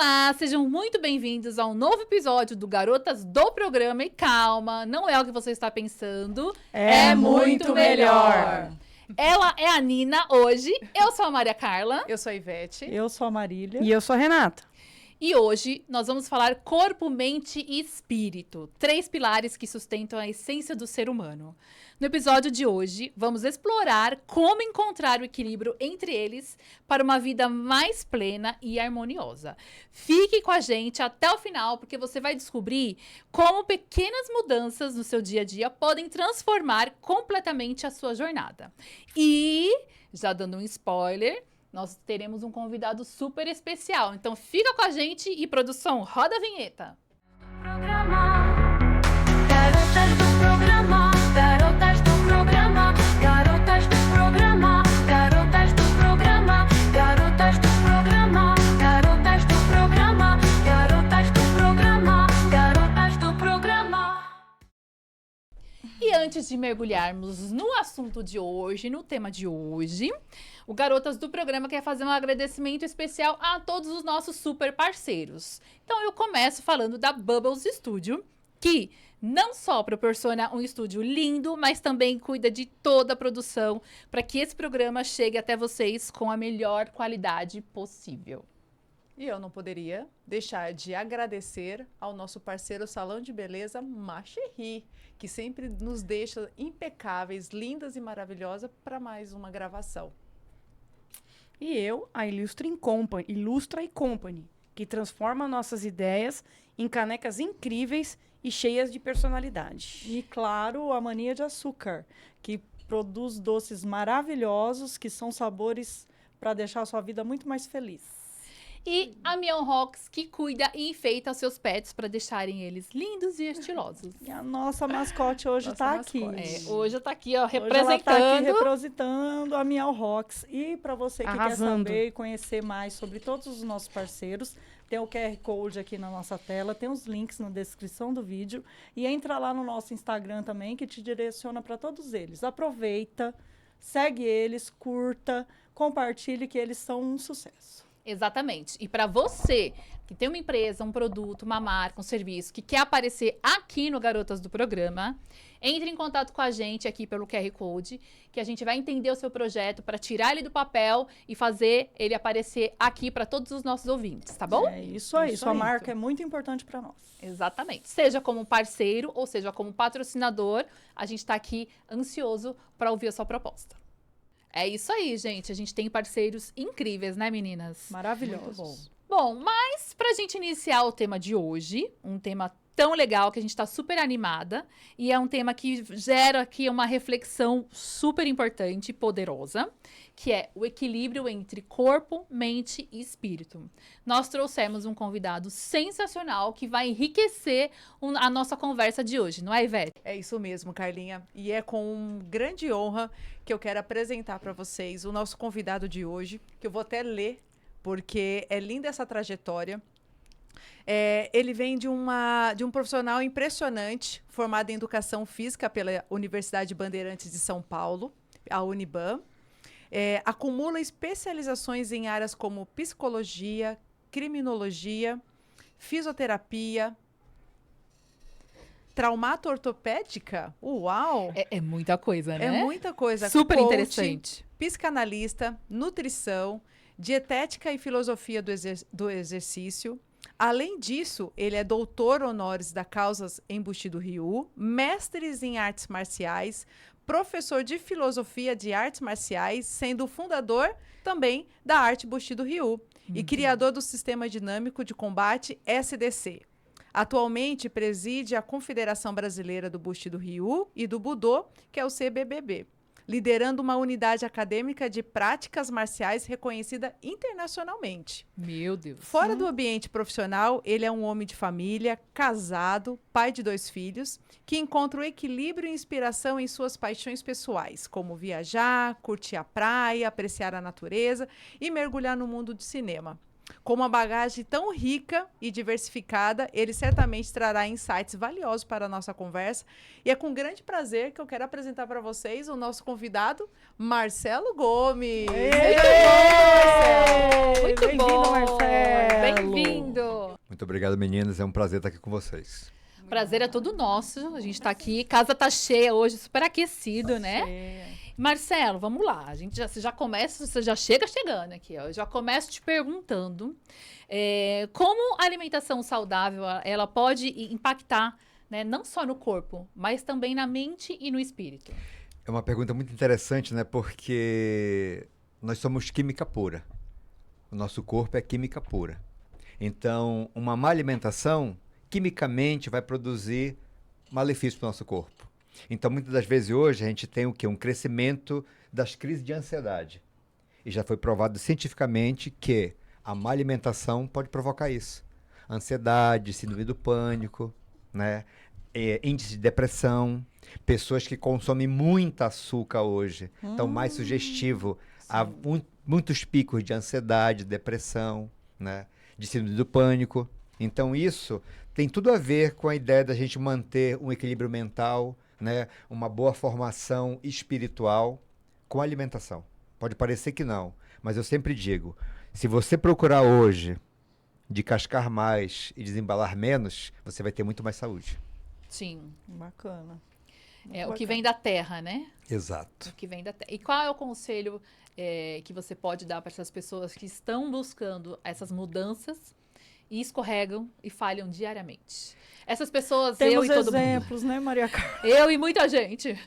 Olá, sejam muito bem-vindos a um novo episódio do Garotas do Programa. E calma, não é o que você está pensando. É muito melhor. Ela é a Nina hoje, eu sou a Maria Carla. Eu sou a Ivete. Eu sou a Marília. E eu sou a Renata. E hoje nós vamos falar corpo, mente e espírito. 3 pilares que sustentam a essência do ser humano. No episódio de hoje, vamos explorar como encontrar o equilíbrio entre eles para uma vida mais plena e harmoniosa. Fique com a gente até o final, porque você vai descobrir como pequenas mudanças no seu dia a dia podem transformar completamente a sua jornada. E, já dando um spoiler, nós teremos um convidado super especial. Então fica com a gente e, produção, roda a vinheta. Garotas do programa, garotas do programa, garotas do programa, garotas do programa, garotas do programa, garotas do programa, garotas do programa, garotas do programa. E antes de mergulharmos no assunto de hoje, no tema de hoje, o Garotas do Programa quer fazer um agradecimento especial a todos os nossos super parceiros. Então eu começo falando da Bubbles Studio, que não só proporciona um estúdio lindo, mas também cuida de toda a produção para que esse programa chegue até vocês com a melhor qualidade possível. E eu não poderia deixar de agradecer ao nosso parceiro Salão de Beleza Macherry, que sempre nos deixa impecáveis, lindas e maravilhosas para mais uma gravação. E eu, a Illustra Company, que transforma nossas ideias em canecas incríveis e cheias de personalidade. E, claro, a Mania de Açúcar, que produz doces maravilhosos, que são sabores para deixar a sua vida muito mais feliz. E a Mion Rocks, que cuida e enfeita os seus pets para deixarem eles lindos e estilosos. E a nossa mascote hoje está aqui. Hoje está aqui, ó, Hoje ela representando. tá aqui representando a Miau Rocks. E para você que Arrasando. quer saber e conhecer mais sobre todos os nossos parceiros, tem o QR Code aqui na nossa tela, tem os links na descrição do vídeo. E entra lá no nosso Instagram também, que te direciona para todos eles. Aproveita, segue eles, curta, compartilhe, que eles são um sucesso. Exatamente. E para você que tem uma empresa, um produto, uma marca, um serviço que quer aparecer aqui no Garotas do Programa, entre em contato com a gente aqui pelo QR Code, que a gente vai entender o seu projeto para tirar ele do papel e fazer ele aparecer aqui para todos os nossos ouvintes, tá bom? É isso aí. Isso Sua aí. marca é muito importante para nós. Exatamente. Seja como parceiro ou seja como patrocinador, a gente está aqui ansioso para ouvir a sua proposta. É isso aí, gente. A gente tem parceiros incríveis, né, meninas? Maravilhosos. Bom, mas pra gente iniciar o tema de hoje, um tema tão legal que a gente tá super animada, e é um tema que gera aqui uma reflexão super importante e poderosa, que é o equilíbrio entre corpo, mente e espírito. Nós trouxemos um convidado sensacional que vai enriquecer a nossa conversa de hoje, não é, Ivete? É isso mesmo, Carlinha. E é com grande honra que eu quero apresentar para vocês o nosso convidado de hoje, que eu vou até ler, porque é linda essa trajetória. Ele vem de um profissional impressionante, formado em Educação Física pela Universidade Bandeirantes de São Paulo, a Uniban. Acumula especializações em áreas como psicologia, criminologia, fisioterapia, traumato-ortopédica. Uau! É muita coisa, né? É muita coisa. Super Coaching, interessante. Psicanalista, nutrição, dietética e filosofia do exercício. Além disso, ele é doutor honoris da Causas em Bushido Ryu, mestres em artes marciais, professor de filosofia de artes marciais, sendo o fundador também da arte Bushido Ryu e criador do Sistema Dinâmico de Combate SDC. Atualmente preside a Confederação Brasileira do Bushido Ryu e do Budô, que é o CBBB, liderando uma unidade acadêmica de práticas marciais reconhecida internacionalmente. Meu Deus. Fora do ambiente profissional, ele é um homem de família, casado, pai de 2 filhos, que encontra o equilíbrio e inspiração em suas paixões pessoais, como viajar, curtir a praia, apreciar a natureza e mergulhar no mundo do cinema. Com uma bagagem tão rica e diversificada, ele certamente trará insights valiosos para a nossa conversa. E é com grande prazer que eu quero apresentar para vocês o nosso convidado, Marcelo Gomes. Muito Bem-vindo, bom! Marcelo. Bem-vindo! Muito obrigado, meninas. É um prazer estar aqui com vocês. Prazer é todo nosso. A gente tá aqui, casa tá cheia hoje, super aquecido, né? Marcelo, vamos lá. Você já começa, você já chega chegando aqui, ó. Eu já começo te perguntando como a alimentação saudável ela pode impactar, né, não só no corpo, mas também na mente e no espírito. É uma pergunta muito interessante, né? Porque nós somos química pura. O nosso corpo é química pura. Então, uma má alimentação, quimicamente, vai produzir malefício para o nosso corpo. Então, muitas das vezes hoje, a gente tem o quê? Um crescimento das crises de ansiedade. E já foi provado cientificamente que a má alimentação pode provocar isso. Ansiedade, síndrome do pânico, né? Índice de depressão, pessoas que consomem muito açúcar hoje, estão mais sugestivo a muitos picos de ansiedade, depressão, né? De síndrome do pânico. Então, isso tem tudo a ver com a ideia da gente manter um equilíbrio mental, né? Uma boa formação espiritual com a alimentação. Pode parecer que não, mas eu sempre digo, se você procurar hoje de cascar mais e desembalar menos, você vai ter muito mais saúde. Sim. Bacana. É o que vem da terra, né? Exato. O que vem da terra. E qual é o conselho que você pode dar para essas pessoas que estão buscando essas mudanças e escorregam e falham diariamente? Essas pessoas, Temos eu e todo mundo. exemplos, né, Maria Carla? Eu e muita gente.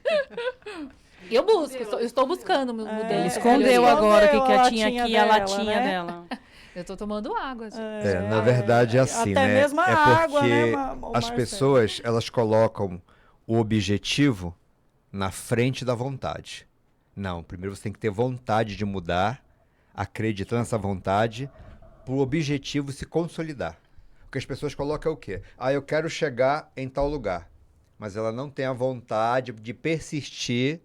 Eu busco, eu estou buscando mudança. Ele escondeu melhoria. agora o que a tinha latinha aqui, a dela, latinha né? dela. Eu estou tomando água, gente. Na verdade é assim, até né? mesmo a É água, porque né, as Marcelo? pessoas, elas colocam o objetivo na frente da vontade. Não, primeiro você tem que ter vontade de mudar, acreditar nessa vontade, para o objetivo se consolidar. O que as pessoas colocam é o quê? Eu quero chegar em tal lugar, mas ela não tem a vontade de persistir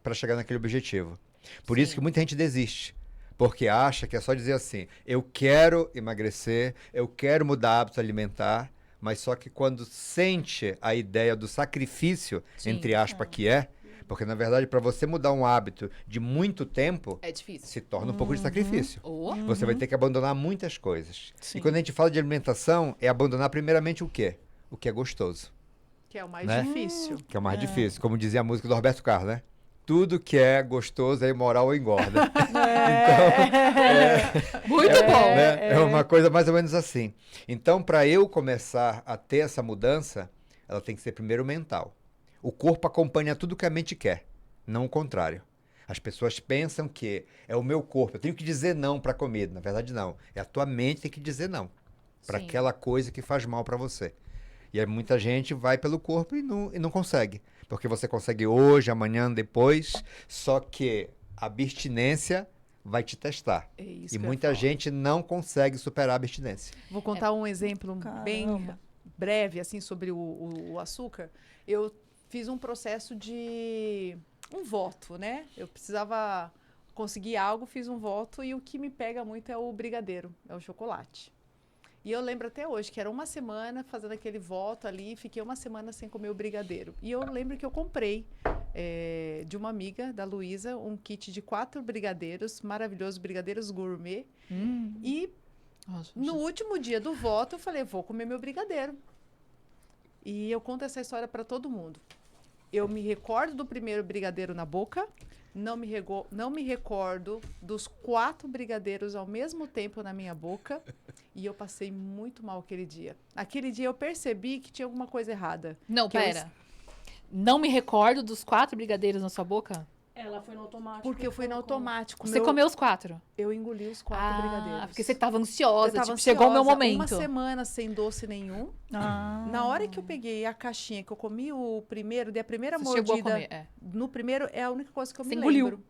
para chegar naquele objetivo. Por isso que muita gente desiste. Porque acha que é só dizer assim, eu quero emagrecer, eu quero mudar hábito alimentar, mas só que quando sente a ideia do sacrifício, entre aspas, que é, porque na verdade para você mudar um hábito de muito tempo, É difícil. se torna um pouco de sacrifício. Oh, Você vai ter que abandonar muitas coisas. Sim. E quando a gente fala de alimentação, é abandonar primeiramente o quê? O que é gostoso, Que é o mais Né? difícil. que é o mais difícil. Como dizia a música do Roberto Carlos, né? Tudo que é gostoso é imoral ou engorda. muito bom. Né? É uma coisa mais ou menos assim. Então, para eu começar a ter essa mudança, ela tem que ser primeiro mental. O corpo acompanha tudo que a mente quer, não o contrário. As pessoas pensam que é o meu corpo, eu tenho que dizer não para a comida. Na verdade, não. É a tua mente que tem que dizer não para Sim. aquela coisa que faz mal para você. E aí muita gente vai pelo corpo e não consegue. Porque você consegue hoje, amanhã, depois, só que a abstinência vai te testar. É isso E que eu muita falo. gente não consegue superar a abstinência. Vou contar um exemplo bem Caramba. breve, assim, sobre o açúcar. Eu fiz um processo de um voto, né? Eu precisava conseguir algo, fiz um voto e o que me pega muito é o brigadeiro, é o chocolate. E eu lembro até hoje que era uma semana fazendo aquele voto ali, fiquei uma semana sem comer o brigadeiro. E eu lembro que eu comprei de uma amiga, da Luísa, um kit de 4 brigadeiros, maravilhosos brigadeiros gourmet. E Nossa, no último dia do voto, eu falei, vou comer meu brigadeiro. E eu conto essa história para todo mundo. Eu me recordo do primeiro brigadeiro na boca, não me recordo dos 4 brigadeiros ao mesmo tempo na minha boca, e eu passei muito mal aquele dia. Aquele dia eu percebi que tinha alguma coisa errada. Não, que eu pera. Não me recordo dos 4 brigadeiros na sua boca? Ela foi no automático. Porque eu fui no automático. Você comeu os 4? Eu engoli os 4 brigadeiros. Porque você tava ansiosa, Eu tava tipo, chegou o meu ansiosa, momento. Uma semana sem doce nenhum. Na hora que eu peguei a caixinha, que eu comi o primeiro, dei a primeira Você chegou a mordida. comer, é. No primeiro é a única coisa que eu Você me engoliu. lembro.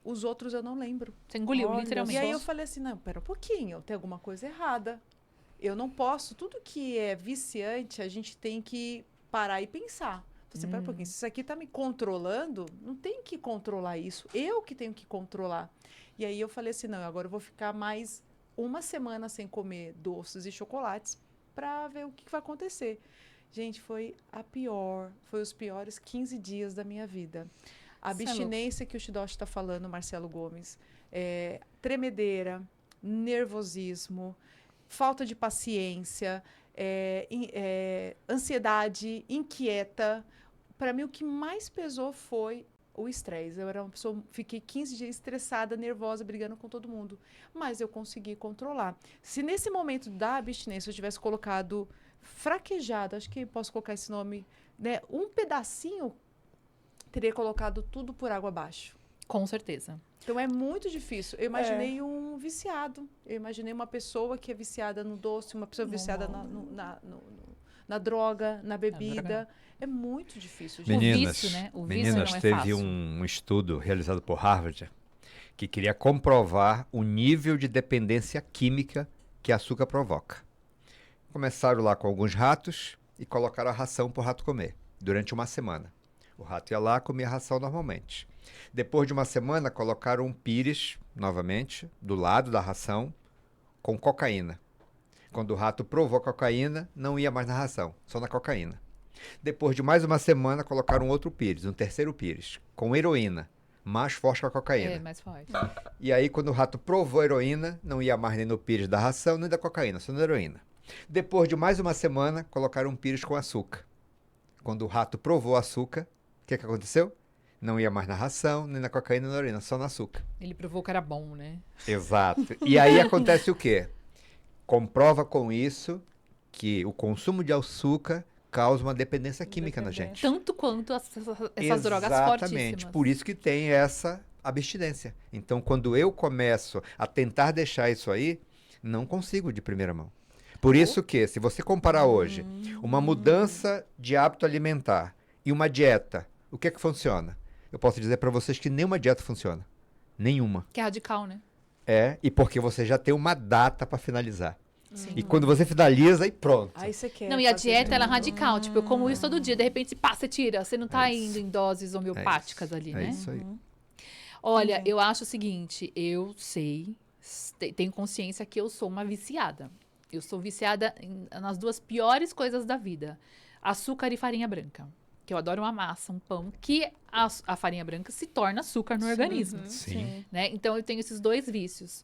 Os outros eu não lembro. Você engoliu, Olha literalmente. E aí eu falei assim, não, pera um pouquinho, tem alguma coisa errada. Eu não posso, tudo que é viciante, a gente tem que parar e pensar. Você, pera um pouquinho, se isso aqui tá me controlando, não tem que controlar isso. Eu que tenho que controlar. E aí eu falei assim, não, agora eu vou ficar mais uma semana sem comer doces e chocolates para ver o que vai acontecer. Gente, foi os piores 15 dias da minha vida. A Isso é abstinência que o Shidoshi está falando, Marcelo Gomes, tremedeira, nervosismo, falta de paciência, ansiedade, inquieta. Para mim, o que mais pesou foi o estresse. Eu era uma pessoa, fiquei 15 dias estressada, nervosa, brigando com todo mundo. Mas eu consegui controlar. Se nesse momento da abstinência eu tivesse colocado fraquejado, acho que posso colocar esse nome, né? Um pedacinho, teria colocado tudo por água abaixo. Com certeza. Então é muito difícil. Eu imaginei um viciado. Eu imaginei uma pessoa que é viciada no doce, uma pessoa viciada na droga, na bebida. É muito difícil, gente. Meninas, vício, né? O vício meninas, não é teve fácil. um estudo realizado por Harvard que queria comprovar o nível de dependência química que açúcar provoca. Começaram lá com alguns ratos e colocaram a ração para o rato comer durante uma semana. O rato ia lá e comia a ração normalmente. Depois de uma semana, colocaram um pires, novamente, do lado da ração, com cocaína. Quando o rato provou a cocaína, não ia mais na ração, só na cocaína. Depois de mais uma semana, colocaram outro pires, um terceiro pires, com heroína, mais forte que a cocaína. É, mais forte. E aí, quando o rato provou a heroína, não ia mais nem no pires da ração, nem da cocaína, só na heroína. Depois de mais uma semana, colocaram um pires com açúcar. Quando o rato provou o açúcar, o que aconteceu? Não ia mais na ração, nem na cocaína, nem na heroína, só no açúcar. Ele provou que era bom, né? Exato. E aí acontece o quê? Comprova com isso que o consumo de açúcar causa uma dependência química na gente. Tanto quanto essas drogas fortíssimas. Exatamente. Por isso que tem essa abstinência. Então, quando eu começo a tentar deixar isso aí, não consigo de primeira mão. Por isso que, se você comparar hoje uma mudança de hábito alimentar e uma dieta, o que é que funciona? Eu posso dizer para vocês que nenhuma dieta funciona. Nenhuma. Que é radical, né? E porque você já tem uma data para finalizar. Sim. E quando você finaliza, aí pronto. Aí você quer Não, e a fazer dieta, ela é radical. Tipo, eu como isso todo dia. De repente, pá, você tira. Você não tá É isso. indo em doses homeopáticas ali, É né? isso aí. Olha, eu acho o seguinte. Eu sei, tenho consciência que eu sou uma viciada. Eu sou viciada nas duas piores coisas da vida. Açúcar e farinha branca. Que eu adoro uma massa, um pão, que a farinha branca se torna açúcar no organismo. Sim. Né? Então, eu tenho esses dois vícios.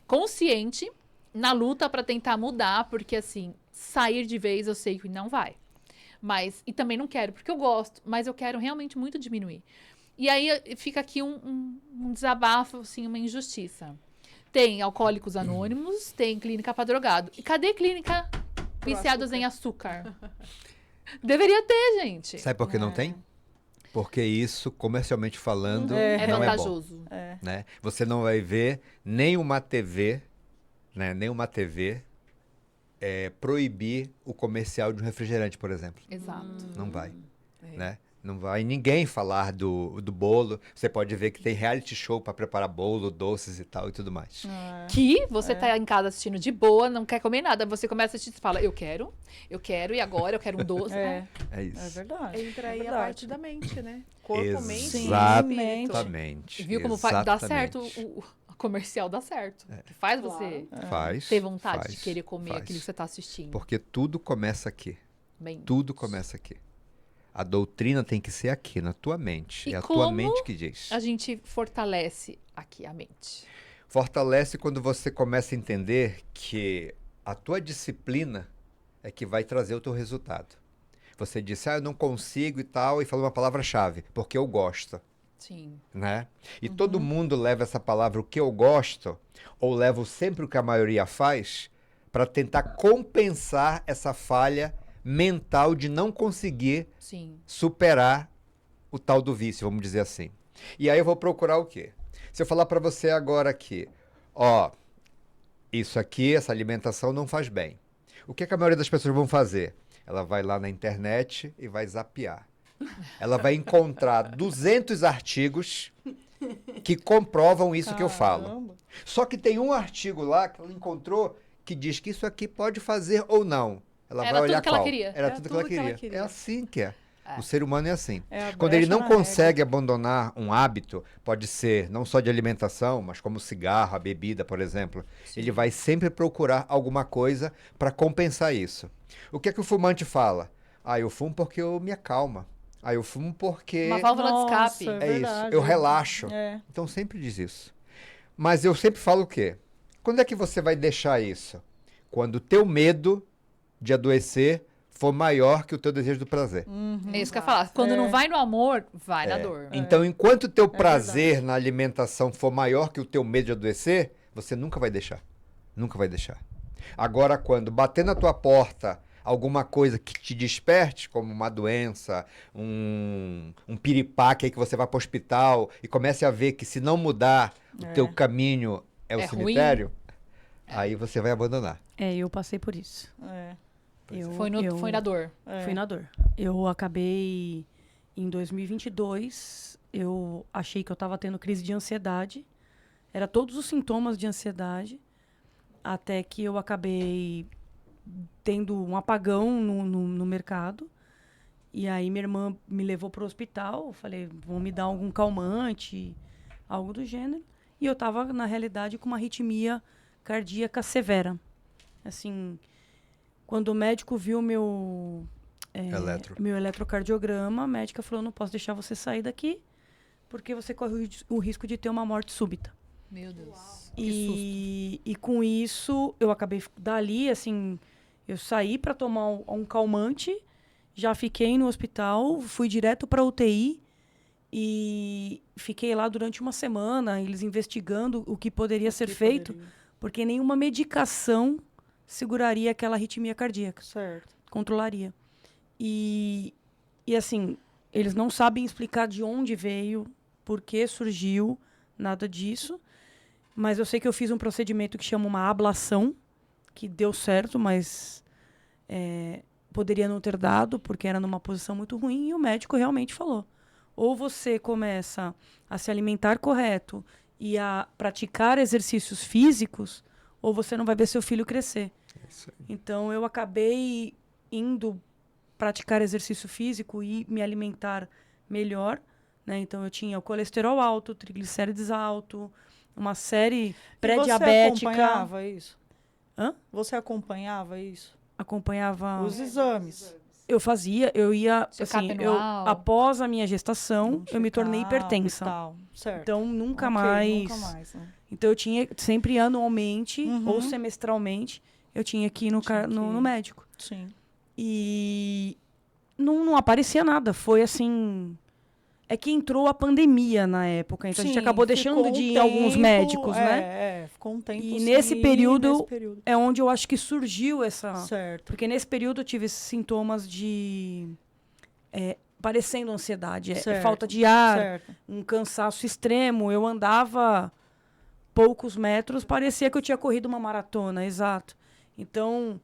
Consciente, na luta para tentar mudar, porque, assim, sair de vez eu sei que não vai. E também não quero, porque eu gosto, mas eu quero realmente muito diminuir. E aí, fica aqui um desabafo, assim, uma injustiça. Tem Alcoólicos Anônimos, tem Clínica para Drogado. E cadê Clínica Viciados em Açúcar? Deveria ter, gente. Sabe por que não tem? Porque isso, comercialmente falando, É não vantajoso. é bom. Né? Você não vai ver nenhuma TV, né? Nenhuma TV proibir o comercial de um refrigerante, por exemplo. Exato. Não vai. Né? Não vai ninguém falar do bolo. Você pode ver que tem reality show para preparar bolo, doces e tal e tudo mais. Que você tá em casa assistindo de boa, não quer comer nada. Você começa a assistir e fala, eu quero, e agora eu quero um doce. É isso. É verdade. Entra aí é a verdade. parte da mente, né? Corpo, mente e Exatamente. espírito. Exatamente. Viu como dá certo o comercial, dá certo. Que faz você Faz. ter vontade de faz, querer comer faz. aquilo que você tá assistindo. Porque tudo começa aqui. Bem, Tudo começa aqui. A doutrina tem que ser aqui, na tua mente. E É a como tua mente que diz. a gente fortalece aqui a mente. Fortalece quando você começa a entender que a tua disciplina é que vai trazer o teu resultado. Você disse, eu não consigo e tal, e falou uma palavra-chave, porque eu gosto, Sim. né? E todo mundo leva essa palavra, o que eu gosto, ou leva sempre o que a maioria faz, para tentar compensar essa falha mental de não conseguir Sim. superar o tal do vício, vamos dizer assim. E aí eu vou procurar o quê? Se eu falar para você agora aqui, isso aqui, essa alimentação não faz bem. O que a maioria das pessoas vão fazer? Ela vai lá na internet e vai zapear. Ela vai encontrar 200 artigos que comprovam isso que eu falo. Caramba. Só que tem um artigo lá que ela encontrou que diz que isso aqui pode fazer ou não. Ela Era vai olhar tudo que ela qual. queria. Era tudo que ela queria. É assim que é. O ser humano é assim. É a Quando ele brecha não na consegue abandonar um hábito, pode ser não só de alimentação, mas como o cigarro, a bebida, por exemplo, ele vai sempre procurar alguma coisa para compensar isso. O que é que o fumante fala? Ah, eu fumo porque eu me acalma. Ah, eu fumo porque Uma válvula de escape. Nossa, é isso, verdade. eu relaxo. É. Então sempre diz isso. Mas eu sempre falo o quê? Quando é que você vai deixar isso? Quando o teu medo de adoecer for maior que o teu desejo do prazer. É isso que eu ia falar. Quando não vai no amor, vai na É. dor. Então, enquanto o teu prazer na alimentação for maior que o teu medo de adoecer, você nunca vai deixar. Nunca vai deixar. Agora, quando bater na tua porta alguma coisa que te desperte, como uma doença, um piripaque aí que você vai para o hospital e comece a ver que se não mudar, o teu caminho é o É ruim. cemitério, aí você vai abandonar. Eu passei por isso. É. Foi na dor. Fui na dor. Eu acabei em 2022, eu achei que eu estava tendo crise de ansiedade. Era todos os sintomas de ansiedade, até que eu acabei tendo um apagão no mercado. E aí minha irmã me levou para o hospital, falei, vão me dar algum calmante, algo do gênero. E eu estava, na realidade, com uma arritmia cardíaca severa. Assim, quando o médico viu meu eletrocardiograma, a médica falou, não posso deixar você sair daqui, porque você corre o risco de ter uma morte súbita. Meu Deus. E com isso, eu acabei dali, assim, eu saí para tomar um calmante, já fiquei no hospital, fui direto para UTI e fiquei lá durante uma semana, eles investigando o que poderia ser feito, porque nenhuma medicação seguraria aquela arritmia cardíaca, Certo. controlaria. E assim, eles não sabem explicar de onde veio, por que surgiu, nada disso. Mas eu sei que eu fiz um procedimento que chama uma ablação, que deu certo, mas poderia não ter dado, porque era numa posição muito ruim. E o médico realmente falou, ou você começa a se alimentar correto e a praticar exercícios físicos, ou você não vai ver seu filho crescer. Então, eu acabei indo praticar exercício físico e me alimentar melhor, né? Então, eu tinha o colesterol alto, triglicérides alto, uma série pré-diabética. Você acompanhava isso? Hã? Você acompanhava isso? Acompanhava... Os exames. Eu fazia, eu ia... Check-up Assim, anual. após a minha gestação, eu me tornei check-up e hipertensa. tal. Certo. Então, nunca Ok, mais... Nunca mais, né? Então, eu tinha sempre anualmente ou semestralmente, eu tinha que ir no médico. Sim. E não aparecia nada. Foi assim... É que entrou a pandemia na época, então a gente Sim, acabou deixando ficou de um ir a alguns tempo, médicos, né? Ficou um tempo E sem nesse ir, período é onde eu acho que surgiu essa... Certo. Porque nesse período eu tive esses sintomas de... parecendo ansiedade, Certo, falta de ar, Certo. um cansaço extremo. Eu andava poucos metros, parecia que eu tinha corrido uma maratona, exato. Então,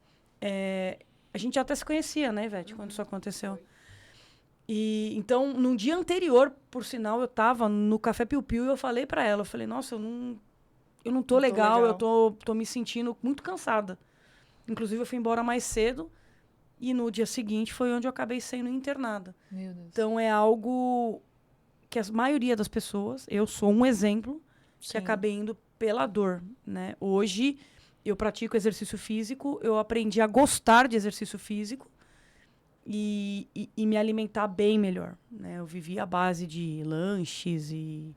a gente até se conhecia, né, Ivete, quando isso aconteceu. E então, no dia anterior, por sinal, eu estava no Café Piu Piu e eu falei para ela, eu falei, nossa, eu não tô legal, eu tô me sentindo muito cansada. Inclusive, eu fui embora mais cedo e no dia seguinte foi onde eu acabei sendo internada. Meu Deus. Então, é algo que a maioria das pessoas, eu sou um exemplo, que Sim. acabei indo pela dor, né? Hoje, eu pratico exercício físico, eu aprendi a gostar de exercício físico e me alimentar bem melhor, né? Eu vivi à base de lanches e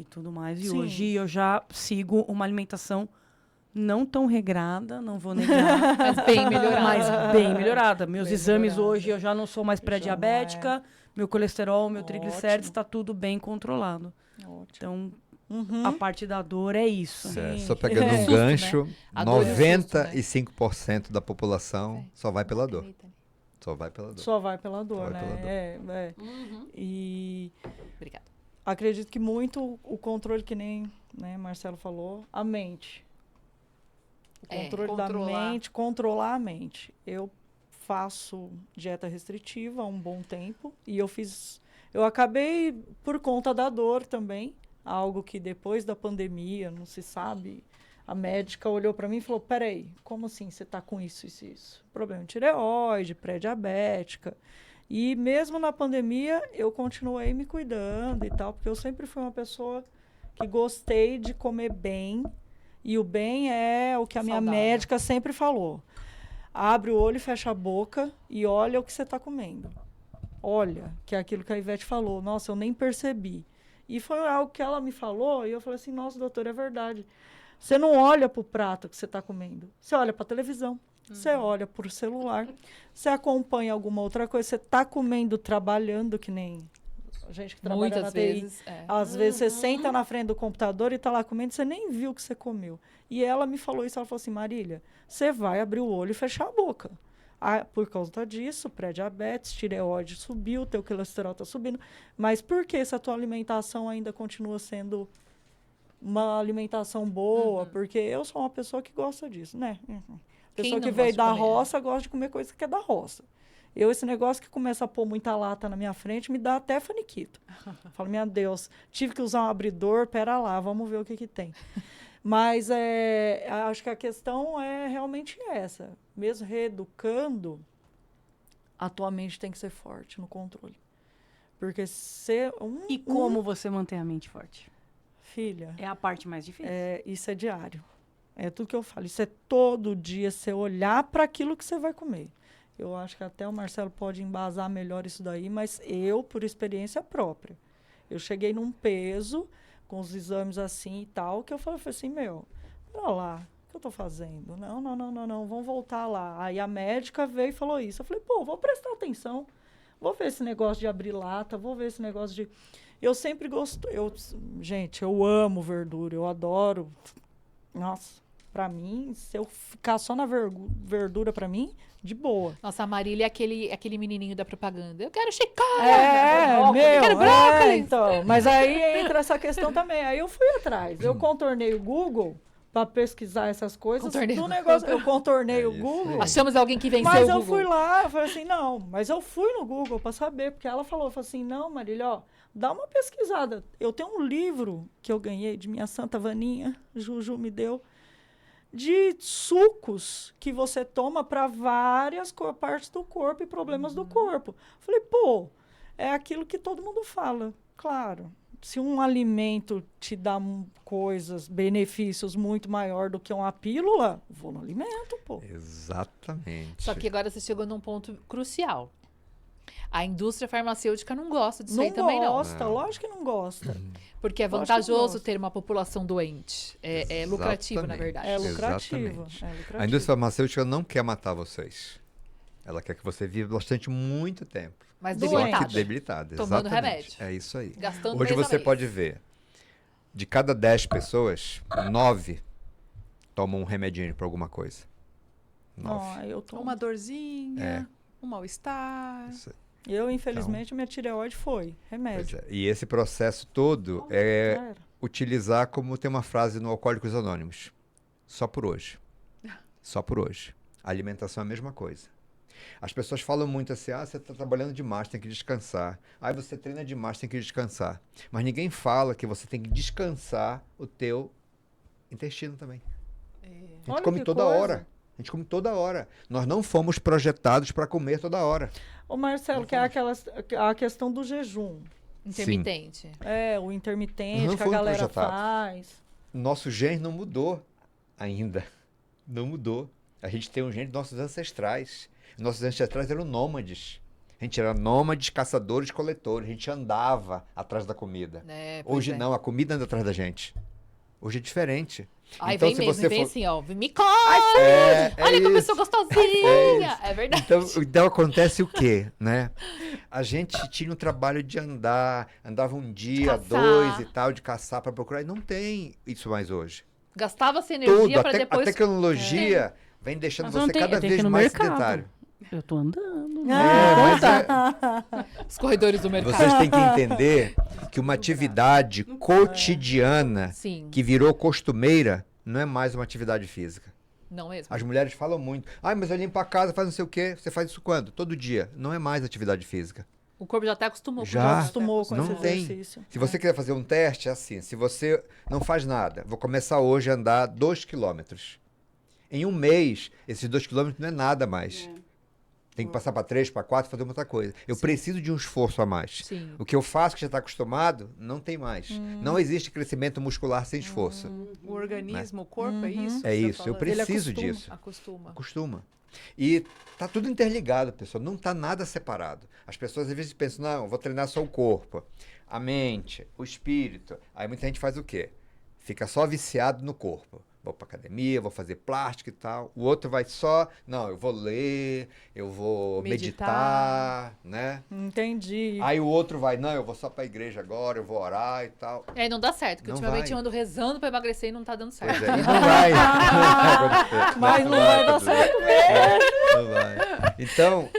tudo mais. E Sim. hoje eu já sigo uma alimentação não tão regrada, não vou negar, Mas bem melhorada. mas bem melhorada. Meus Bem exames melhorada. hoje eu já não sou mais Já pré-diabética, meu colesterol, meu triglicérides Ótimo. está tudo bem controlado. Ótimo. Então, Uhum. a parte da dor é isso. Certo. Sim. Só pegando um Susto, gancho, né? A dor e o susto, né? 95% da população só vai pela dor. Eita. Só vai pela dor. Só vai pela dor, vai né? pela dor. E Obrigada. acredito que muito o controle, que nem Marcelo falou, a mente. O controle da controlar. mente, controlar a mente. Eu faço dieta restritiva há um bom tempo e eu acabei por conta da dor também, algo que depois da pandemia, não se sabe, a médica olhou para mim e falou, peraí, como assim você está com isso, isso, isso? Problema de tireoide, pré-diabética. E mesmo na pandemia, eu continuei me cuidando e tal, porque eu sempre fui uma pessoa que gostei de comer bem. E o bem é o que a minha Saudável. médica sempre falou. Abre o olho e fecha a boca e olha o que você está comendo. Olha, que é aquilo que a Ivete falou. Nossa, eu nem percebi. E foi algo que ela me falou e eu falei assim, nossa, doutora, é verdade. Você não olha para o prato que você está comendo. Você olha para a televisão. Você olha para o celular. Você acompanha alguma outra coisa. Você está comendo, trabalhando, que nem a gente que trabalha Muitas na TI. vezes. Às vezes você senta na frente do computador e está lá comendo, você nem viu o que você comeu. E ela me falou isso, ela falou assim, Marília, você vai abrir o olho e fechar a boca. Ah, por causa disso, pré-diabetes, tireoide subiu, teu colesterol está subindo. Mas por que essa tua alimentação ainda continua sendo uma alimentação boa? Porque eu sou uma pessoa que gosta disso, né? Quem Pessoa não que gosta veio de da comer, né? roça gosta de comer coisa que é da roça. Esse negócio que começa a pôr muita lata na minha frente me dá até faniquito. Falo, meu Deus, tive que usar um abridor, pera lá, vamos ver o que que tem. Mas acho que a questão é realmente essa. Mesmo reeducando, a tua mente tem que ser forte no controle. Porque ser E como você mantém a mente forte? filha, É a parte mais difícil. isso é diário. É tudo que eu falo. Isso é todo dia você olhar para aquilo que você vai comer. Eu acho que até o Marcelo pode embasar melhor isso daí, mas eu, por experiência própria, eu cheguei num peso, com os exames assim e tal, que eu falei assim, meu, olha lá, o que eu tô fazendo? Não, vamos voltar lá. Aí a médica veio e falou isso. Eu falei, pô, vou prestar atenção, vou ver esse negócio de abrir lata, vou ver esse negócio de... Eu sempre gosto, gente, eu amo verdura, eu adoro. Nossa, pra mim, se eu ficar só na verdura pra mim, de boa. Nossa, a Marília é aquele menininho da propaganda. Eu quero chicória! É, meu, quero brócolis. então. Mas aí entra essa questão também. Aí eu fui atrás. Eu contornei o Google para pesquisar essas coisas. Contornei No o negócio, eu contornei o isso Google. aí. Achamos alguém que venceu Mas o eu Google. fui lá, eu falei assim, não, mas eu fui no Google para saber, porque ela falou assim, não, Marília, ó, dá uma pesquisada. Eu tenho um livro que eu ganhei de minha santa Vaninha, Juju me deu, de sucos que você toma para várias partes do corpo e problemas do corpo. Falei, pô, é aquilo que todo mundo fala. Claro, se um alimento te dá coisas, benefícios muito maior do que uma pílula, vou no alimento, pô. Exatamente. Só que agora você chegou num ponto crucial. A indústria farmacêutica não gosta disso Não aí também, não. gosta, lógico que não gosta. Porque é Lógico que não vantajoso gosta. ter uma população doente. É lucrativo, na Exatamente. verdade. É lucrativo. Exatamente. É lucrativo. A indústria farmacêutica não quer matar vocês. Ela quer que você viva bastante muito tempo. Mas Doente. Só que debilitada. debilitada. Tomando exatamente. remédio. É isso aí. Gastando Hoje mês a você mês. pode ver, de cada 10 pessoas, 9 tomam um remedinho para alguma coisa. 9. Não, eu tô... Uma dorzinha, É. um mal-estar. Isso aí. Eu, infelizmente, minha tireoide foi Pois remédio. é. E esse processo todo é Já era. utilizar como tem uma frase no Alcoólicos Anônimos. Só por hoje. Só por hoje. A alimentação é a mesma coisa. As pessoas falam muito assim, você está trabalhando demais, tem que descansar. Você treina demais, tem que descansar. Mas ninguém fala que você tem que descansar o teu intestino também. A gente Olha come que toda coisa. hora. A gente come toda hora. Nós não fomos projetados para comer toda hora. Ô, Marcelo, que é a questão do jejum. Intermitente. O intermitente Não que a foi galera projetado. faz. Nosso gene não mudou ainda. Não mudou. A gente tem um gene dos nossos ancestrais. Nossos ancestrais eram nômades. A gente era nômades, caçadores, coletores. A gente andava atrás da comida. Pois Hoje é. não, a comida anda atrás da gente. Hoje é diferente. Aí Então, vem se mesmo, você vem for- assim, ó. Me come! Olha como eu sou isso. gostosinha! É verdade. Então acontece o quê, né? A gente tinha um trabalho de andava um dia, caçar. 2 e tal, de caçar para procurar. E não tem isso mais hoje. Gastava-se Tudo, energia pra a depois... tecnologia vem deixando Mas não você tem- cada tem que ir vez no mais mercado. sedentário. Eu tô andando. Mas Os corredores do mercado. vocês têm que entender que uma atividade cotidiana Sim, que virou costumeira não é mais uma atividade física. não mesmo. As mulheres falam muito. Mas eu limpo a casa, faz não sei o quê. Você faz isso quando? Todo dia. Não é mais atividade física. O corpo já até acostumou. com Já. isso. Acostumou com Não esse tem. exercício. Se você quiser fazer um teste, é assim. Se você não faz nada, vou começar hoje a andar 2 quilômetros. Em um mês, esses 2 quilômetros não é nada mais. Tem que passar para 3, para 4, fazer outra coisa. Eu preciso de um esforço a mais. Sim. O que eu faço, que já está acostumado, não tem mais. Não existe crescimento muscular sem esforço. O organismo, o corpo, é isso? É que você isso, eu falando? preciso acostuma. disso. Acostuma. Acostuma. E tá tudo interligado, pessoal. Não tá nada separado. As pessoas às vezes pensam, não, eu vou treinar só o corpo, a mente, o espírito. Aí muita gente faz o quê? Fica só viciado no corpo. Vou pra academia, vou fazer plástica e tal. O outro vai só, não, eu vou ler, eu vou meditar, né? Entendi. Aí o outro vai, não, eu vou só pra igreja agora, eu vou orar e tal. É, não dá certo, porque Não ultimamente vai. eu ando rezando pra emagrecer e não tá dando certo. Pois é, e não vai. acontecer. Mas não vai dar certo mesmo. Não vai. Então,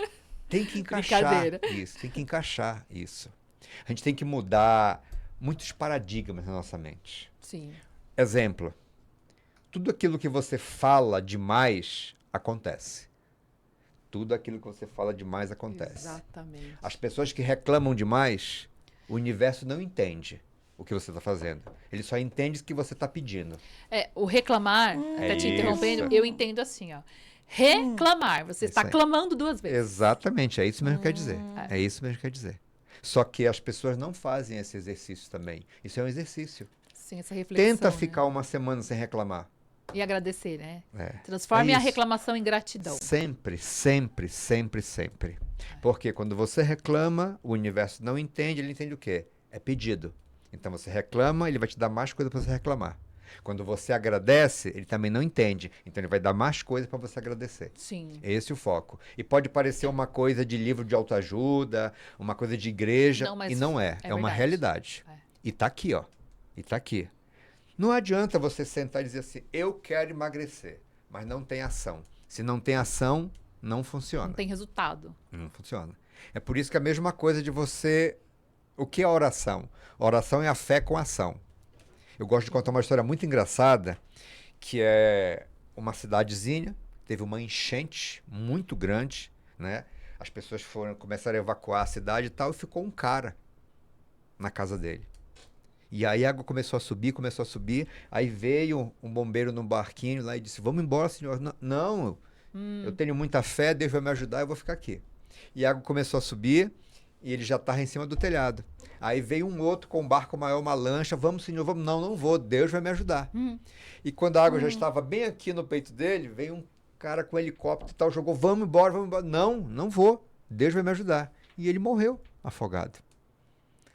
tem que encaixar Brincadeira. isso, tem que encaixar isso. A gente tem que mudar muitos paradigmas na nossa mente. Sim. Exemplo, tudo aquilo que você fala demais acontece. Tudo aquilo que você fala demais acontece. Exatamente. As pessoas que reclamam demais, o universo não entende o que você está fazendo. Ele só entende o que você está pedindo. É, o reclamar, até te isso. interrompendo, eu entendo assim, ó. Reclamar, você está Isso aí. clamando 2 vezes. Exatamente, é isso mesmo que quer dizer. É isso mesmo que quer dizer. Só que as pessoas não fazem esse exercício também. Isso é um exercício. Sim, essa reflexão. Tenta né? ficar uma semana sem reclamar. E agradecer, né? É. Transforme É a isso. reclamação em gratidão. Sempre, sempre, sempre, sempre. Porque quando você reclama, o universo não entende, ele entende o quê? É pedido. Então você reclama, ele vai te dar mais coisa para você reclamar. Quando você agradece, ele também não entende. Então ele vai dar mais coisa para você agradecer. Sim. Esse é o foco. E pode parecer uma coisa de livro de autoajuda, uma coisa de igreja, Não, mas e não é. é É uma verdade. realidade. É. E tá aqui, ó. E tá aqui. Não adianta você sentar e dizer assim, eu quero emagrecer, mas não tem ação. Se não tem ação, não funciona. Não tem resultado. Não funciona. É por isso que é a mesma coisa de você... O que é oração? Oração é a fé com ação. Eu gosto de contar uma história muito engraçada, que é uma cidadezinha, teve uma enchente muito grande, né? As pessoas começaram a evacuar a cidade e tal, e ficou um cara na casa dele. E aí a água começou a subir, aí veio um bombeiro num barquinho lá e disse, vamos embora, senhor. Não, eu tenho muita fé, Deus vai me ajudar, eu vou ficar aqui. E a água começou a subir, e ele já estava em cima do telhado. Aí veio um outro com um barco maior, uma lancha, vamos, senhor, vamos. Não vou, Deus vai me ajudar. E quando a água já estava bem aqui no peito dele, veio um cara com um helicóptero e tal, jogou, vamos embora. Não vou, Deus vai me ajudar. E ele morreu afogado.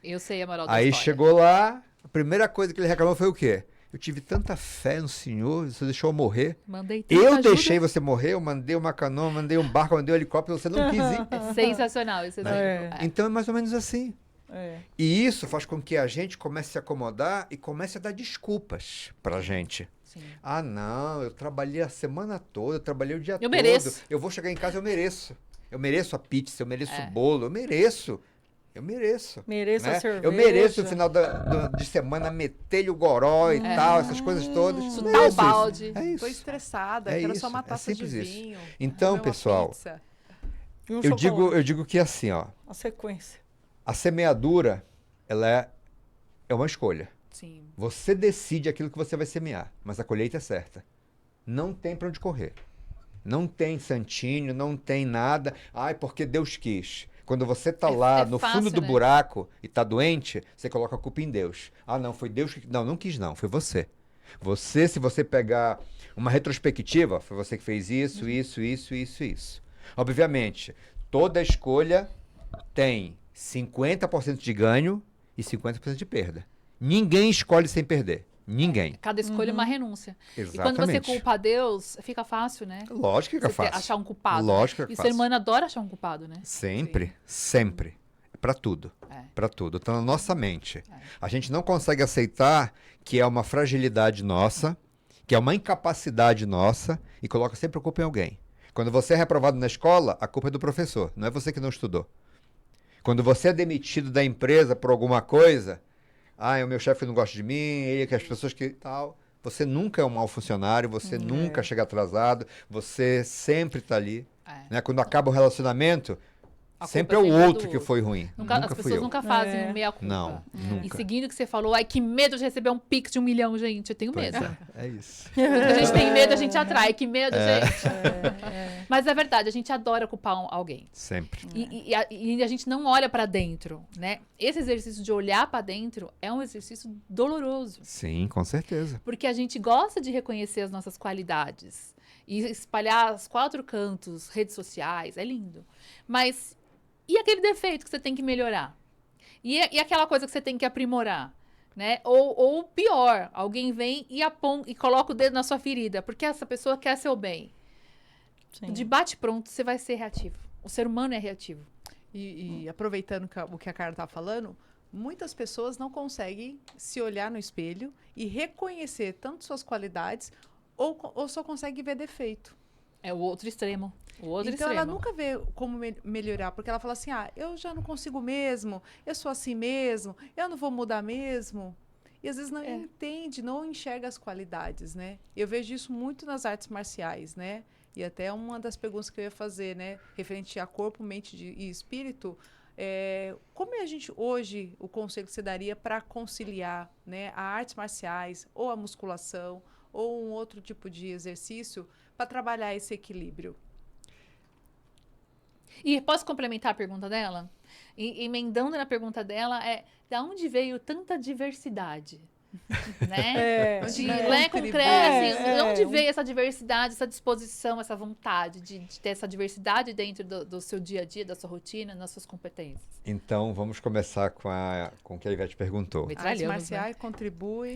Eu sei a moral da Aí história. chegou lá, a primeira coisa que ele reclamou foi o quê? Eu tive tanta fé no senhor, você deixou eu morrer. Mandei tanta Eu ajuda. deixei você morrer, eu mandei uma canoa, mandei um barco, mandei um helicóptero, você não quis ir. É sensacional esse exemplo. É. É. Então é mais ou menos assim. É. E isso faz com que a gente comece a se acomodar e comece a dar desculpas pra gente. Sim. Ah, não, eu trabalhei a semana toda, eu trabalhei o dia todo. mereço. Eu vou chegar em casa, eu mereço. Eu mereço a pizza, eu mereço É. o bolo, eu mereço. Eu mereço. Mereço né? a cerveja. Eu mereço no final de semana meter-lhe o goró e tal, essas coisas todas. Eu Chutar o mereço isso. balde. É isso. Tô estressada, É quero isso, só uma é taça de simples isso. vinho. Então, comer uma pessoal, pizza. E um eu chocolate. digo que assim, ó, A sequência. a semeadura, ela é uma escolha. Sim. Você decide aquilo que você vai semear, mas a colheita é certa. Não tem para onde correr. Não tem santinho, não tem nada. Ai, porque Deus quis. Quando você tá lá é no fácil, fundo do né? buraco e tá doente, você coloca a culpa em Deus. Ah, não, foi Deus que... Não quis não, foi você. Você, se você pegar uma retrospectiva, foi você que fez isso, isso, isso, isso, isso. Obviamente, toda escolha tem 50% de ganho e 50% de perda. Ninguém escolhe sem perder. Ninguém. Cada escolha é uma renúncia. Exatamente. E quando você culpa a Deus, fica fácil, né? Lógico que é Você ter- fácil. achar um culpado. Lógico né? que é E o ser fácil. humano adora achar um culpado, né? Sempre, sempre. É pra tudo. É. Pra tudo. Então, na nossa mente. A gente não consegue aceitar que é uma fragilidade nossa, que é uma incapacidade nossa, e coloca sempre a culpa em alguém. Quando você é reprovado na escola, a culpa é do professor, não é você que não estudou. Quando você é demitido da empresa por alguma coisa, o meu chefe não gosta de mim, ele que as pessoas que tal. Você nunca é um mau funcionário, você nunca chega atrasado, você sempre está ali. É. Né? Quando acaba o relacionamento, A Sempre é culpa o do outro que foi ruim. Nunca, as Nunca fui pessoas eu. nunca fazem É. o meia-culpa. Não, E nunca. seguindo o que você falou, ai, que medo de receber um Pix de 1 milhão, gente. Eu tenho Pois medo. é isso. A gente tem medo, a gente atrai. Que medo, gente. É. Mas é verdade, a gente adora culpar alguém. Sempre. E a gente não olha pra dentro, né? Esse exercício de olhar pra dentro é um exercício doloroso. Sim, com certeza. Porque a gente gosta de reconhecer as nossas qualidades. E espalhar os 4 cantos, redes sociais, é lindo. Mas e aquele defeito que você tem que melhorar? E aquela coisa que você tem que aprimorar? Né? Ou pior, alguém vem e coloca o dedo na sua ferida, porque essa pessoa quer seu bem. Sim. De bate-pronto, você vai ser reativo. O ser humano é reativo. E aproveitando o que a Carla tá falando, muitas pessoas não conseguem se olhar no espelho e reconhecer tanto suas qualidades ou só conseguem ver defeito. É o outro extremo. O outro Então extremo. ela nunca vê como melhorar, porque ela fala assim: ah, eu já não consigo mesmo, eu sou assim mesmo, eu não vou mudar mesmo. E às vezes não entende, não enxerga as qualidades, né? Eu vejo isso muito nas artes marciais, né? E até uma das perguntas que eu ia fazer, né, referente a corpo, mente e espírito, como é a gente hoje, o conselho que você daria para conciliar, né, a artes marciais ou a musculação ou um outro tipo de exercício para trabalhar esse equilíbrio? E posso complementar a pergunta dela? Emendando na pergunta dela, da onde veio tanta diversidade? Né? De Lé com Cresce, de onde veio essa diversidade, essa disposição, essa vontade de ter essa diversidade dentro do seu dia a dia, da sua rotina, nas suas competências? Então, vamos começar com o que a Ivete perguntou. Artes Metralhamos, marciais contribui.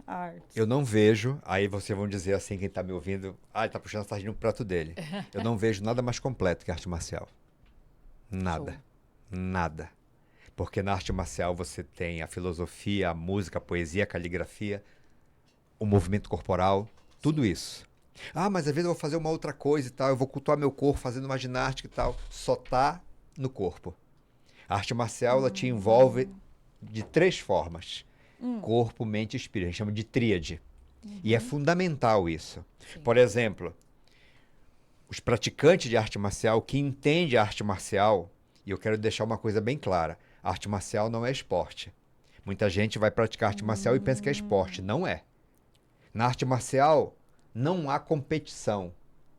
Arte. Eu não vejo, aí vocês vão dizer assim, quem tá me ouvindo, ele tá puxando a sardinha no prato dele. Eu não vejo nada mais completo que arte marcial. Nada. Show. Nada. Porque na arte marcial você tem a filosofia, a música, a poesia, a caligrafia, o movimento corporal, tudo isso. Ah, mas às vezes eu vou fazer uma outra coisa e tal, eu vou cultuar meu corpo fazendo uma ginástica e tal. Só tá no corpo. A arte marcial, ela te envolve de 3 formas. Corpo, mente e espírito. A gente chama de tríade. E é fundamental isso. Sim. Por exemplo, os praticantes de arte marcial, que entendem a arte marcial, e eu quero deixar uma coisa bem clara, a arte marcial não é esporte. Muita gente vai praticar arte marcial e pensa que é esporte. Não é. Na arte marcial, não há competição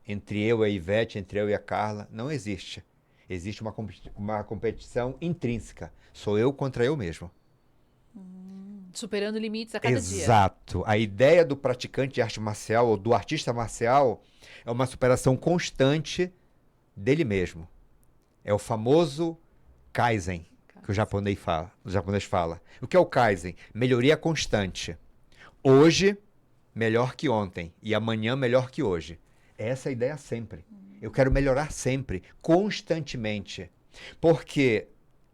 entre eu e a Ivete, entre eu e a Carla. Não existe. Existe uma competição intrínseca. Sou eu contra eu mesmo. Superando limites a cada dia. Exato. A ideia do praticante de arte marcial ou do artista marcial é uma superação constante dele mesmo. É o famoso Kaizen, que o japonês fala. O que é o Kaizen? Melhoria constante. Hoje, melhor que ontem. E amanhã, melhor que hoje. Essa é a ideia sempre. Eu quero melhorar sempre, constantemente. Porque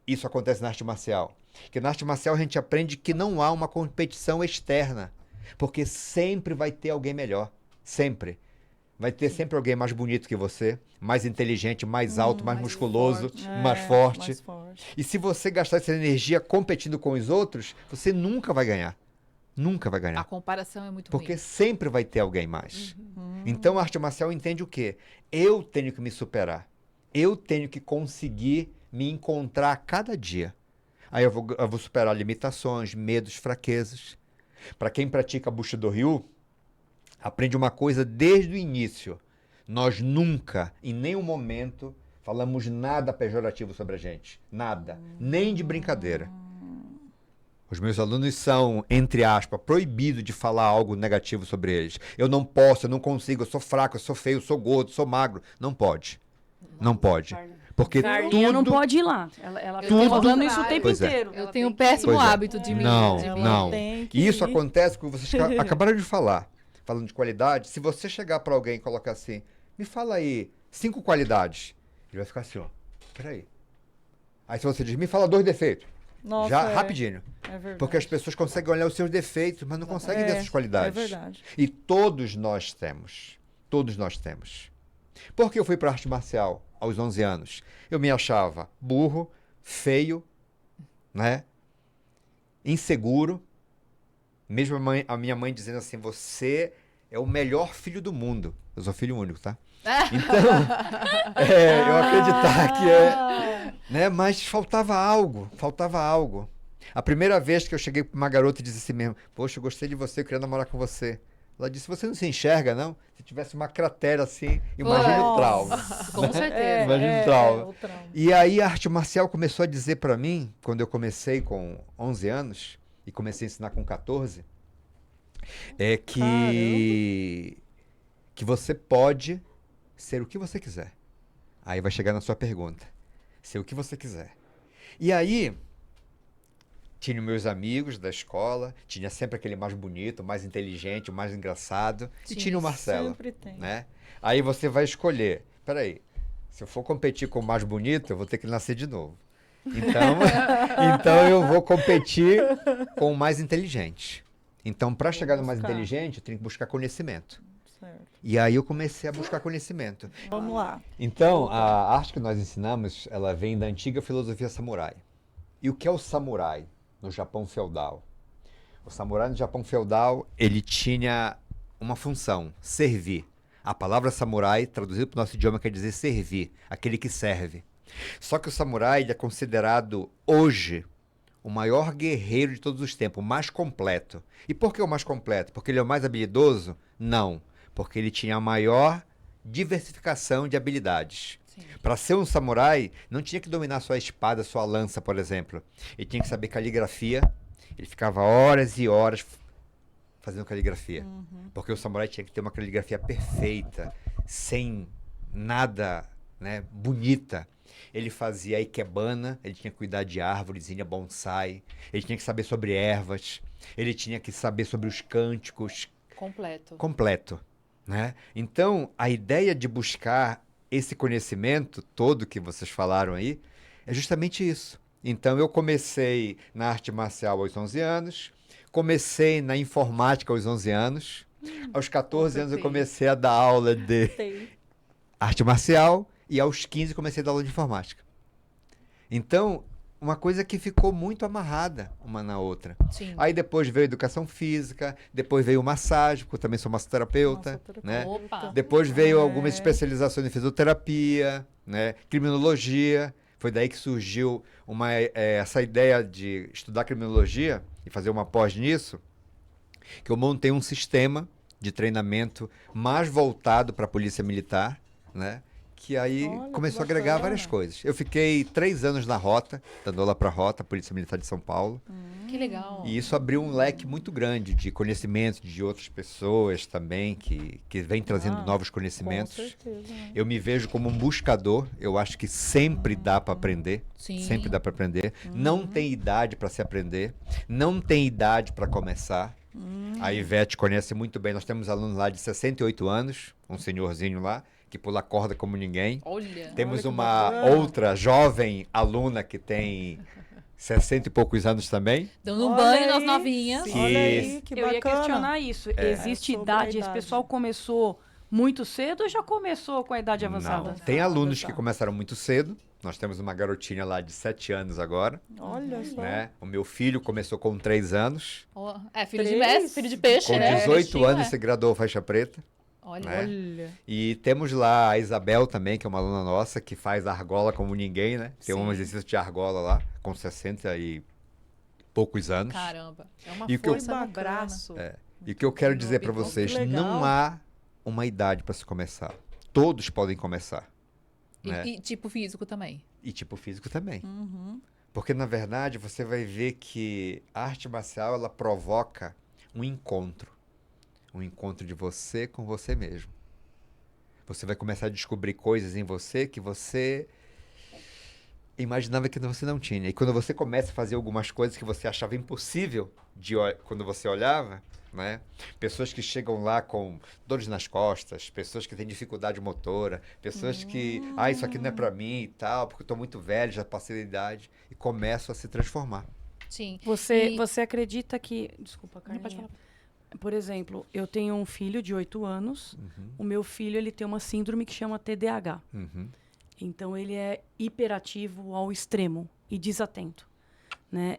isso acontece na arte marcial. Porque na arte marcial a gente aprende que não há uma competição externa. Porque sempre vai ter alguém melhor. Sempre. Vai ter sempre alguém mais bonito que você, mais inteligente, mais alto, mais musculoso, mais forte. E se você gastar essa energia competindo com os outros, você nunca vai ganhar. Nunca vai ganhar. A comparação é muito Porque ruim. sempre vai ter alguém mais. Então a arte marcial entende o quê? Eu tenho que me superar. Eu tenho que conseguir me encontrar a cada dia. Aí eu vou superar limitações, medos, fraquezas. Para quem pratica Bushido Ryu, aprende uma coisa desde o início. Nós nunca, em nenhum momento, falamos nada pejorativo sobre a gente. Nada. Nem de brincadeira. Os meus alunos são, entre aspas, proibidos de falar algo negativo sobre eles. Eu não posso, eu não consigo, eu sou fraco, eu sou feio, eu sou gordo, eu sou magro. Não pode. Não pode. Porque Carlinha tudo... não pode ir lá. Ela Tudo- fica falando isso o tempo Pois é. inteiro. Eu Ela tenho um tem que- péssimo Pois é. hábito de me... Não, de me- não. tem que Isso ir. acontece com vocês acabaram de falar. Falando de qualidade, se você chegar para alguém e colocar assim, me fala aí 5 qualidades, ele vai ficar assim, ó, peraí. Aí se você diz, me fala 2 defeitos, Nossa, já é. rapidinho. É verdade. Porque as pessoas conseguem olhar os seus defeitos, mas não conseguem ver suas qualidades. É verdade. E todos nós temos. Todos nós temos. Por que eu fui para arte marcial aos 11 anos? Eu me achava burro, feio, né? Inseguro. Mesmo a minha mãe dizendo assim, você é o melhor filho do mundo. Eu sou filho único, tá? Então, eu acreditar que né? Mas faltava algo, faltava algo. A primeira vez que eu cheguei pra uma garota e disse assim mesmo, poxa, eu gostei de você, eu queria namorar com você. Ela disse, você não se enxerga, não? Se tivesse uma cratera assim, imagina o trauma. Com certeza. Imagina o trauma. o trauma. E aí a arte marcial começou a dizer pra mim, quando eu comecei com 11 anos, e comecei a ensinar com 14, é que você pode ser o que você quiser. Aí vai chegar na sua pergunta. Ser o que você quiser. E aí, tinha meus amigos da escola, tinha sempre aquele mais bonito, mais inteligente, mais engraçado, Sim, e tinha o Marcelo, Sempre tem. né? Aí você vai escolher, peraí, se eu for competir com o mais bonito, eu vou ter que nascer de novo. Então, então eu vou competir com o mais inteligente. Então, para chegar no mais buscar. inteligente, eu tenho que buscar conhecimento. Certo. E aí eu comecei a buscar conhecimento. Vamos lá. Então, a arte que nós ensinamos, ela vem da antiga filosofia samurai. E o que é o samurai no Japão feudal? O samurai no Japão feudal, ele tinha uma função, servir. A palavra samurai, traduzido para o nosso idioma, quer dizer servir, aquele que serve. Só que o samurai ele é considerado hoje o maior guerreiro de todos os tempos, o mais completo. E por que o mais completo? Porque ele é o mais habilidoso? Não, porque ele tinha a maior diversificação de habilidades. Para ser um samurai, não tinha que dominar sua espada, sua lança, por exemplo. Ele tinha que saber caligrafia. Ele ficava horas e horas fazendo caligrafia. Porque o samurai tinha que ter uma caligrafia perfeita, sem nada, né, bonita. Ele fazia ikebana, ele tinha que cuidar de árvorezinha, bonsai. Ele tinha que saber sobre ervas. Ele tinha que saber sobre os cânticos. Completo. Completo, né? Então, a ideia de buscar esse conhecimento todo que vocês falaram aí é justamente isso. Então, eu comecei na arte marcial aos 11 anos, comecei na informática aos 11 anos, aos 14 anos eu comecei a dar aula de Tem. arte marcial e aos 15 comecei a dar aula de informática. Então, uma coisa que ficou muito amarrada uma na outra. Sim. Aí depois veio educação física, depois veio massagem, porque eu também sou massoterapeuta, né? Opa. Depois veio algumas especializações em fisioterapia, né? Criminologia. Foi daí que surgiu essa ideia de estudar criminologia e fazer uma pós nisso, que eu montei um sistema de treinamento mais voltado para a polícia militar, né? Que aí Olha, começou a que agregar bacana. várias coisas. Eu fiquei 3 anos na Rota, dando aula para a Rota, Polícia Militar de São Paulo. Que legal. E isso abriu um leque muito grande de conhecimento de outras pessoas também, que vem trazendo novos Com conhecimentos. certeza. Né? Eu me vejo como um buscador, eu acho que sempre dá para aprender. Sim. Sempre dá para aprender. Não tem idade para se aprender, não tem idade para começar. A Ivete conhece muito bem, nós temos alunos lá de 68 anos, um senhorzinho lá, que pula corda como ninguém. Olha. Temos que uma bacana. outra jovem aluna que tem 60 e poucos anos também. Dando um Olha banho nas aí. novinhas. Sim. Olha aí, que Eu ia bacana. questionar isso. Existe sobre a idade? Esse idade. pessoal começou muito cedo ou já começou com a idade avançada? Não. Tem alunos que Avançada. começaram muito cedo. Nós temos uma garotinha lá de 7 anos agora, Olha só. né? O meu filho começou com 3 anos. Ó, é, filho de Três? mestre, filho de peixe, Com né? 18 Peixinho, anos é. se graduou faixa preta. Olha. né? Olha. E temos lá a Isabel também, que é uma aluna nossa, que faz argola como ninguém, né? Tem um Sim. exercício de argola lá, com 60 e poucos anos. Caramba. É uma E o que eu- força no Bacana. braço. E o que eu quero dizer para Nossa, vocês, que legal. não há uma idade para se começar. Todos podem começar. Né? E tipo físico também. E tipo físico também. Uhum. Porque, na verdade, você vai ver que a arte marcial, ela provoca um encontro. Um encontro de você com você mesmo. Você vai começar a descobrir coisas em você que você imaginava que você não tinha. E quando você começa a fazer algumas coisas que você achava impossível quando você olhava, né? Pessoas que chegam lá com dores nas costas, pessoas que têm dificuldade motora, pessoas que, isso aqui não é pra mim e tal, porque eu tô muito velho, já passei da idade, e começam a se transformar. Sim. Você, E- você acredita que... Desculpa, Não, pode Carlinha. falar. Por exemplo, eu tenho um filho de 8 anos. O meu filho, ele tem uma síndrome que chama TDAH. Uhum. Então, ele é hiperativo ao extremo e desatento. Né?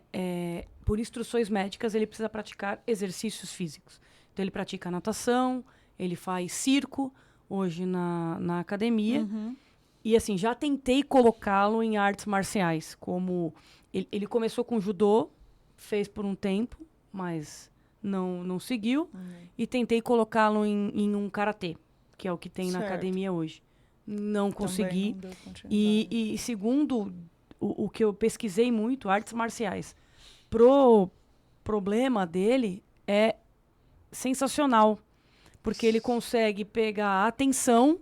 Por instruções médicas, ele precisa praticar exercícios físicos. Então, ele pratica natação, ele faz circo, hoje na academia. Uhum. E assim, já tentei colocá-lo em artes marciais, como ele começou com judô, fez por um tempo, mas não seguiu. E tentei colocá-lo em um karatê, que é o que tem na Certo. academia hoje. Não consegui. Também não deu continuidade. E segundo o que eu pesquisei muito, artes marciais, pro problema dele é sensacional, porque ele consegue pegar a atenção,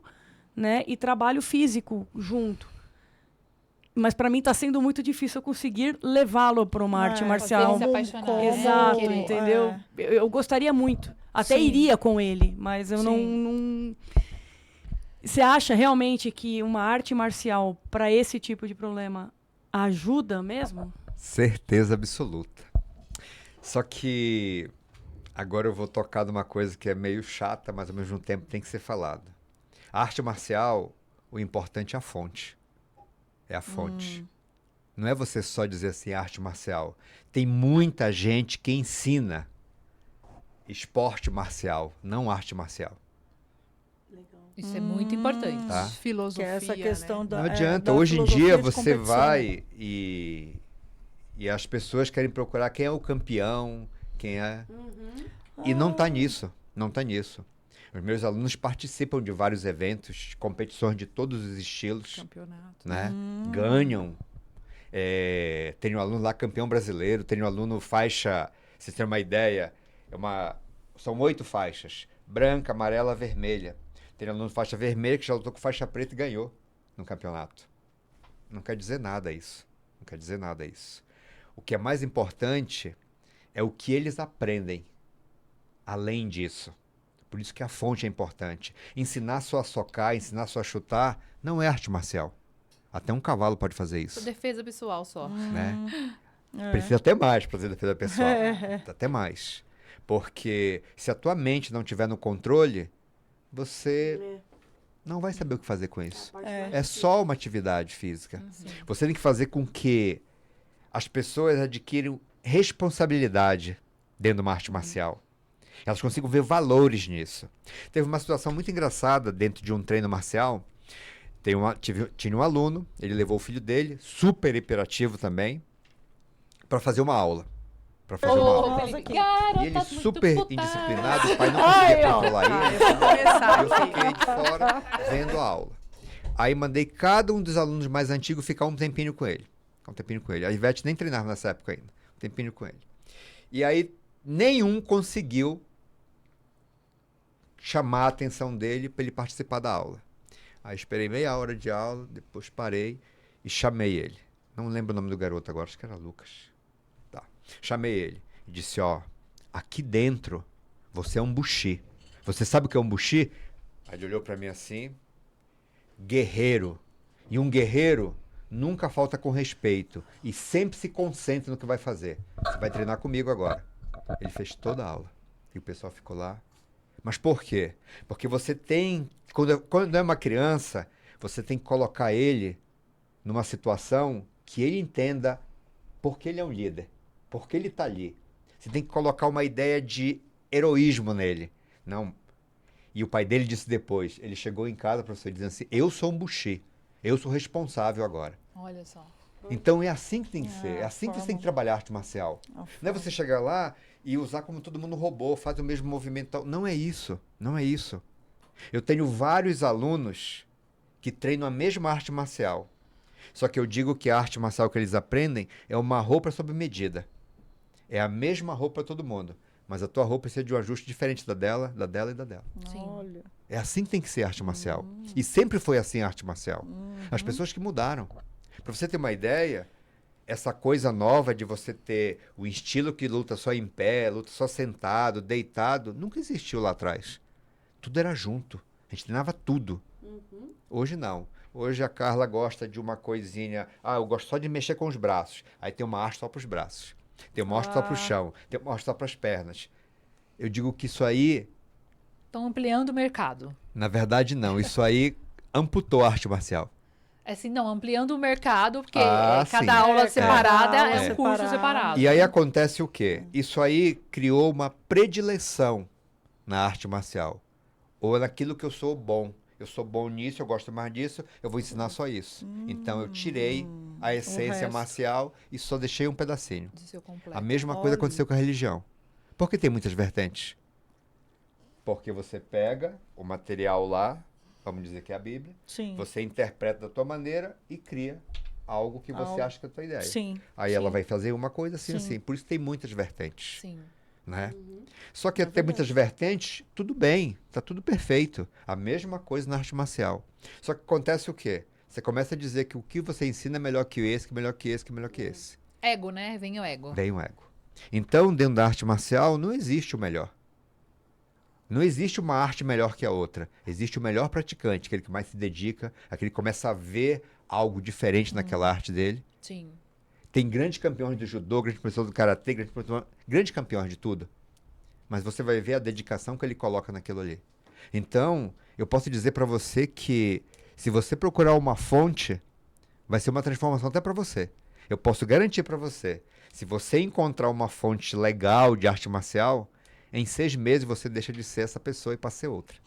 né, e trabalho físico junto. Mas para mim está sendo muito difícil eu conseguir levá-lo para uma arte É, marcial. fazer ele se apaixonar, né? Exato, Querer. entendeu? É. Eu gostaria muito. Até Sim. iria com ele, mas eu não. Você acha realmente que uma arte marcial para esse tipo de problema ajuda mesmo? Certeza absoluta. Só que agora eu vou tocar numa coisa que é meio chata, mas ao mesmo tempo tem que ser falado. A arte marcial, o importante é a fonte. É a fonte. Não é você só dizer assim, arte marcial. Tem muita gente que ensina esporte marcial, não arte marcial. Isso é muito importante. Tá. Que Filosofia, é essa questão né? da. Não é, adianta. da Hoje em filosofia dia de você competição. vai e as pessoas querem procurar quem é o campeão, quem é. E não está nisso. Não está nisso. Os meus alunos participam de vários eventos, competições de todos os estilos, Campeonato. né? Ganham. Tem um aluno lá campeão brasileiro, tem um aluno faixa, vocês terem uma ideia, são 8 faixas, branca, amarela, vermelha. Tem um aluno faixa vermelha que já lutou com faixa preta e ganhou no campeonato. Não quer dizer nada isso. Não quer dizer nada isso. O que é mais importante é o que eles aprendem além disso. Por isso que a fonte é importante. Ensinar só a socar, ensinar só a chutar, não é arte marcial. Até um cavalo pode fazer isso. Defesa pessoal só. Né? Precisa até mais para fazer defesa pessoal. Até mais. Porque se a tua mente não estiver no controle, você não vai saber o que fazer com isso. É só uma atividade física. Você tem que fazer com que as pessoas adquiram responsabilidade dentro de uma arte marcial. Elas consigam ver nisso. Teve uma situação muito engraçada dentro de um treino marcial. Tinha um aluno, ele levou o filho dele, super hiperativo também, para fazer uma aula. Para fazer uma aula. Felipe, E ele garotas muito super putas. indisciplinado, o pai não conseguia controlar ele. Eu vou começar Eu aqui. fiquei de fora vendo a aula. Aí mandei cada um dos alunos mais antigos ficar um tempinho com ele. A Ivete nem treinava nessa época ainda. Um tempinho com ele. E aí nenhum conseguiu chamar a atenção dele para ele participar da aula. Aí esperei meia hora de aula, depois parei e chamei ele. Não lembro o nome do garoto agora, acho que era Lucas. Tá. Chamei ele e disse, aqui dentro você é um bushi. Você sabe o que é um bushi? Aí ele olhou para mim assim, guerreiro. E um guerreiro nunca falta com respeito e sempre se concentra no que vai fazer. Você vai treinar comigo agora. Ele fez toda a aula. E o pessoal ficou lá. Mas por quê? Porque você tem... Quando é uma criança, você tem que colocar ele numa situação que ele entenda por que ele é um líder. Por que ele está ali. Você tem que colocar uma ideia de heroísmo nele. Não. E o pai dele disse depois, ele chegou em casa, professor, dizendo assim, eu sou um bushi. Eu sou responsável agora. Olha só. Então é assim que tem que ser. É assim que você tem que trabalhar arte marcial. Não é você chegar lá e usar como todo mundo robô, faz o mesmo movimento. Não é isso. Não é isso. Eu tenho vários alunos que treinam a mesma arte marcial. Só que eu digo que a arte marcial que eles aprendem é uma roupa sob medida. É a mesma roupa para todo mundo. Mas a tua roupa precisa de um ajuste diferente da dela e da dela. Sim. Olha. É assim que tem que ser a arte marcial. E sempre foi assim a arte marcial. As pessoas que mudaram. Para você ter uma ideia, essa coisa nova de você ter o estilo que luta só em pé, luta só sentado, deitado, nunca existiu lá atrás. Tudo era junto. A gente treinava tudo. Hoje não. Hoje a Carla gosta de uma coisinha. Eu gosto só de mexer com os braços. Aí tem uma arte só para os braços. Tem uma arte só para o chão. Tem uma arte só para as pernas. Eu digo que isso aí, Estão ampliando o mercado. na verdade, não. Isso aí amputou a arte marcial. É assim, não, ampliando o mercado, porque Ah, sim. cada aula É, cada separada aula é um curso separado. separado. E aí acontece o quê? Isso aí criou uma predileção na arte marcial. Ou naquilo que eu sou bom. eu sou bom nisso, eu gosto mais disso, eu vou ensinar só isso. Então eu tirei a essência resto. marcial e só deixei um pedacinho. Do seu completo. A mesma coisa Olha. aconteceu com a religião. Por que tem muitas vertentes? Porque você pega o material lá, vamos dizer que é a Bíblia, Sim. você interpreta da tua maneira e cria algo que você Algo. acha que é a tua ideia. Sim. Aí ela vai fazer uma coisa assim, Sim. assim. Por isso tem muitas vertentes, Sim. né? Só que É ter muitas vertentes, tudo bem, tá tudo perfeito. A mesma coisa na arte marcial. Só que acontece o quê? Você começa a dizer que o que você ensina é melhor que esse, que melhor que esse, que melhor que esse. Ego, né? Vem o ego. Vem o ego. Então, dentro da arte marcial, não existe o melhor. Não existe uma arte melhor que a outra. Existe o melhor praticante, aquele que mais se dedica, aquele que começa a ver algo diferente naquela arte dele. Sim. Tem grandes campeões do judô, grandes pessoas do karatê, grandes campeões de tudo. Mas você vai ver a dedicação que ele coloca naquilo ali. Então, eu posso dizer para você que se você procurar uma fonte, vai ser uma transformação até para você. Eu posso garantir para você, se você encontrar uma fonte legal de arte marcial, em 6 meses você deixa de ser essa pessoa e passa a ser outra.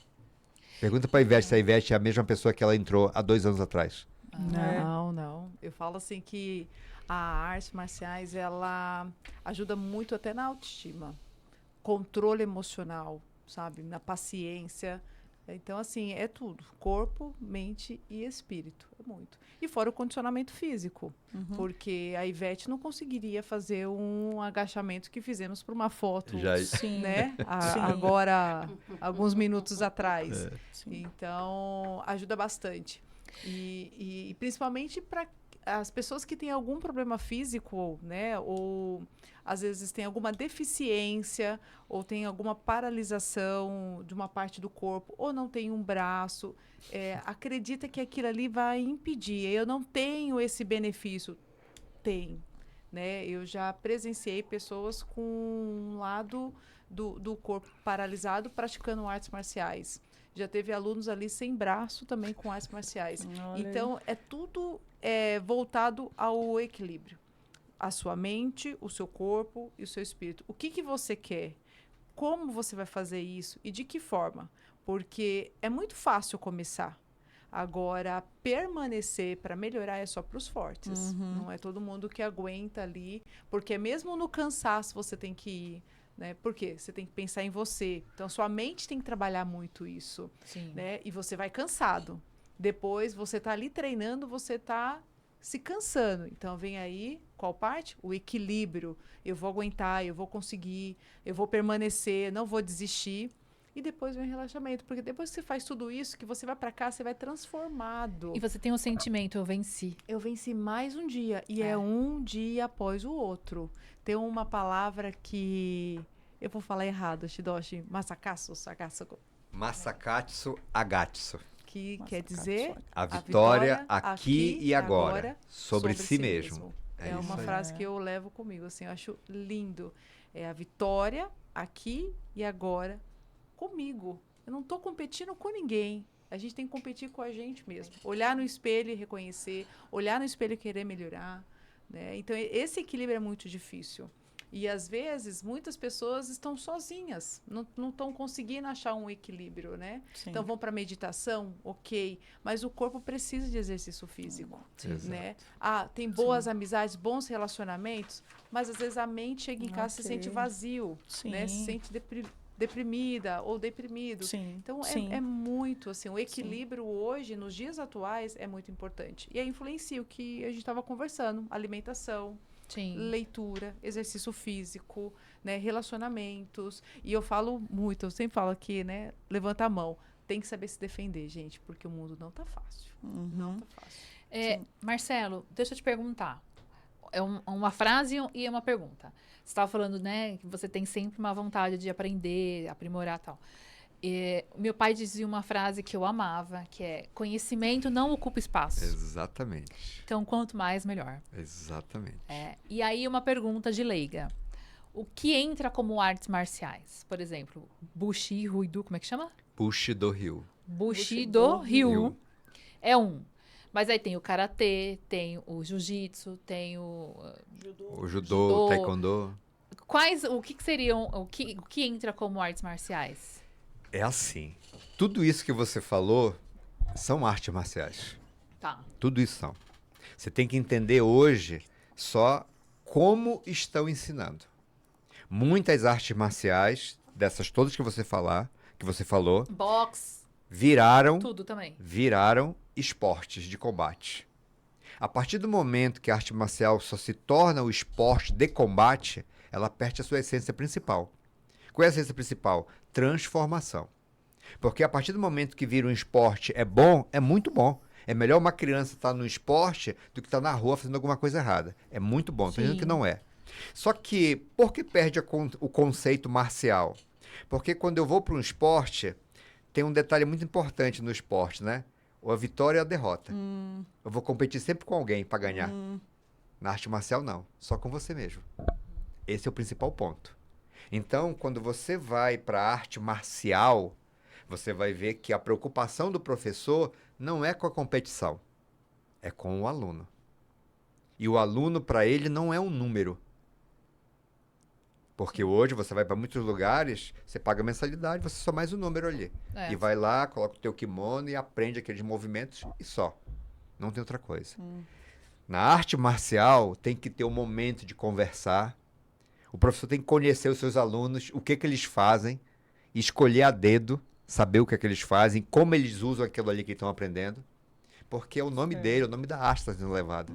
Pergunta para a Ivete se a Ivete é a mesma pessoa que ela entrou há 2 anos atrás. Não, não. Eu falo assim que a artes marciais, ela ajuda muito até na autoestima, controle emocional, sabe? Na paciência. Então, assim, é tudo. Corpo, mente e espírito. É muito. E fora o condicionamento físico. Porque a Ivete não conseguiria fazer um agachamento que fizemos para uma foto, Sim. né? Sim. Agora, alguns minutos atrás. Sim. Então, ajuda bastante. E principalmente para as pessoas que têm algum problema físico, né? Ou às vezes tem alguma deficiência, ou tem alguma paralisação de uma parte do corpo, ou não tem um braço. Acredita que aquilo ali vai impedir. Eu não tenho esse benefício. Tem. Né? Eu já presenciei pessoas com um lado do corpo paralisado praticando artes marciais. Já teve alunos ali sem braço também com artes marciais. Olha Então, é tudo voltado ao equilíbrio. A sua mente, o seu corpo e o seu espírito. O que você quer? Como você vai fazer isso? E de que forma? Porque é muito fácil começar. Agora, permanecer para melhorar é só para os fortes. Não é todo mundo que aguenta ali. Porque mesmo no cansaço você tem que ir. Né? Por quê? Você tem que pensar em você. Então, sua mente tem que trabalhar muito isso. Sim. Né? E você vai cansado. Depois, você está ali treinando, você está se cansando. Então, vem aí, qual parte? O equilíbrio. Eu vou aguentar, eu vou conseguir, eu vou permanecer, não vou desistir. E depois vem o relaxamento. Porque depois que você faz tudo isso, que você vai para cá, você vai transformado. E você tem o sentimento, eu venci. Eu venci mais um dia. E é um dia após o outro. Tem uma palavra que eu vou falar errado, Shidoshi. Masakatsu, Sakatsu. Masakatsu Agatsu. Que quer dizer A vitória aqui e agora. agora Sobre si mesmo. É isso uma aí. frase que eu levo comigo, assim, eu acho lindo. É a vitória aqui e agora comigo. Eu não estou competindo com ninguém. A gente tem que competir com a gente mesmo. Olhar no espelho e reconhecer, olhar no espelho e querer melhorar. Né? Então, esse equilíbrio é muito difícil. E, às vezes, muitas pessoas estão sozinhas, não estão conseguindo achar um equilíbrio, né? Sim. Então, vão para meditação, ok, mas o corpo precisa de exercício físico, Exato. né? Ah, tem boas amizades, bons relacionamentos, mas, às vezes, a mente chega em casa e se Ok. sente vazio, Sim. né? Se sente deprimida ou deprimido. Sim. Então, Sim. é muito, assim, o equilíbrio hoje, nos dias atuais, é muito importante. E aí influencia o que a gente estava conversando, alimentação, Sim. leitura, exercício físico, né, relacionamentos. E eu falo muito, eu sempre falo aqui, né, levanta a mão. Tem que saber se defender, gente, porque o mundo não tá fácil. Não tá fácil. Marcelo, deixa eu te perguntar. É uma frase e uma pergunta. Você estava falando, né, que você tem sempre uma vontade de aprender, aprimorar e tal. Meu pai dizia uma frase que eu amava, que é: conhecimento não ocupa espaço. Exatamente. Então, quanto mais, melhor. Exatamente. E aí, uma pergunta de leiga. O que entra como artes marciais? Por exemplo, Bushido Ryu, como é que chama? Bushido Ryu. Bushido Ryu Ryu. é um. Mas aí tem o karatê, tem o jiu-jitsu, tem o... O judô, Judô. o taekwondo. O que seriam... O que entra como artes marciais? É assim. Tudo isso que você falou São artes marciais. Tá. Tudo isso são. Você tem que entender hoje só como estão ensinando. Muitas artes marciais, dessas todas que você falou, Box, viraram tudo também. esportes de combate. A partir do momento que a arte marcial só se torna o esporte de combate, ela perde a sua essência principal. Qual é a essência principal? Transformação. Porque a partir do momento que vira um esporte é bom, é muito bom. É melhor uma criança estar no esporte do que estar na rua fazendo alguma coisa errada. É muito bom, estou dizendo que não é. Só que, por que perde o conceito marcial? Porque quando eu vou para um esporte, tem um detalhe muito importante no esporte, né? Ou a vitória ou a derrota. Eu vou competir sempre com alguém para ganhar. Na arte marcial, não. Só com você mesmo. Esse é o principal ponto. Então, quando você vai para a arte marcial, você vai ver que a preocupação do professor não é com a competição, é com o aluno. E o aluno, para ele, não é um número. Porque hoje você vai para muitos lugares, você paga mensalidade, você só mais um número ali. É. E vai lá, coloca o teu kimono e aprende aqueles movimentos e só. Não tem outra coisa. Na arte marcial, tem que ter um momento de conversar. O professor tem que conhecer os seus alunos, o que eles fazem, escolher a dedo, saber o que eles fazem, como eles usam aquilo ali que estão aprendendo. Porque é o nome dele, o nome da arte está sendo levado.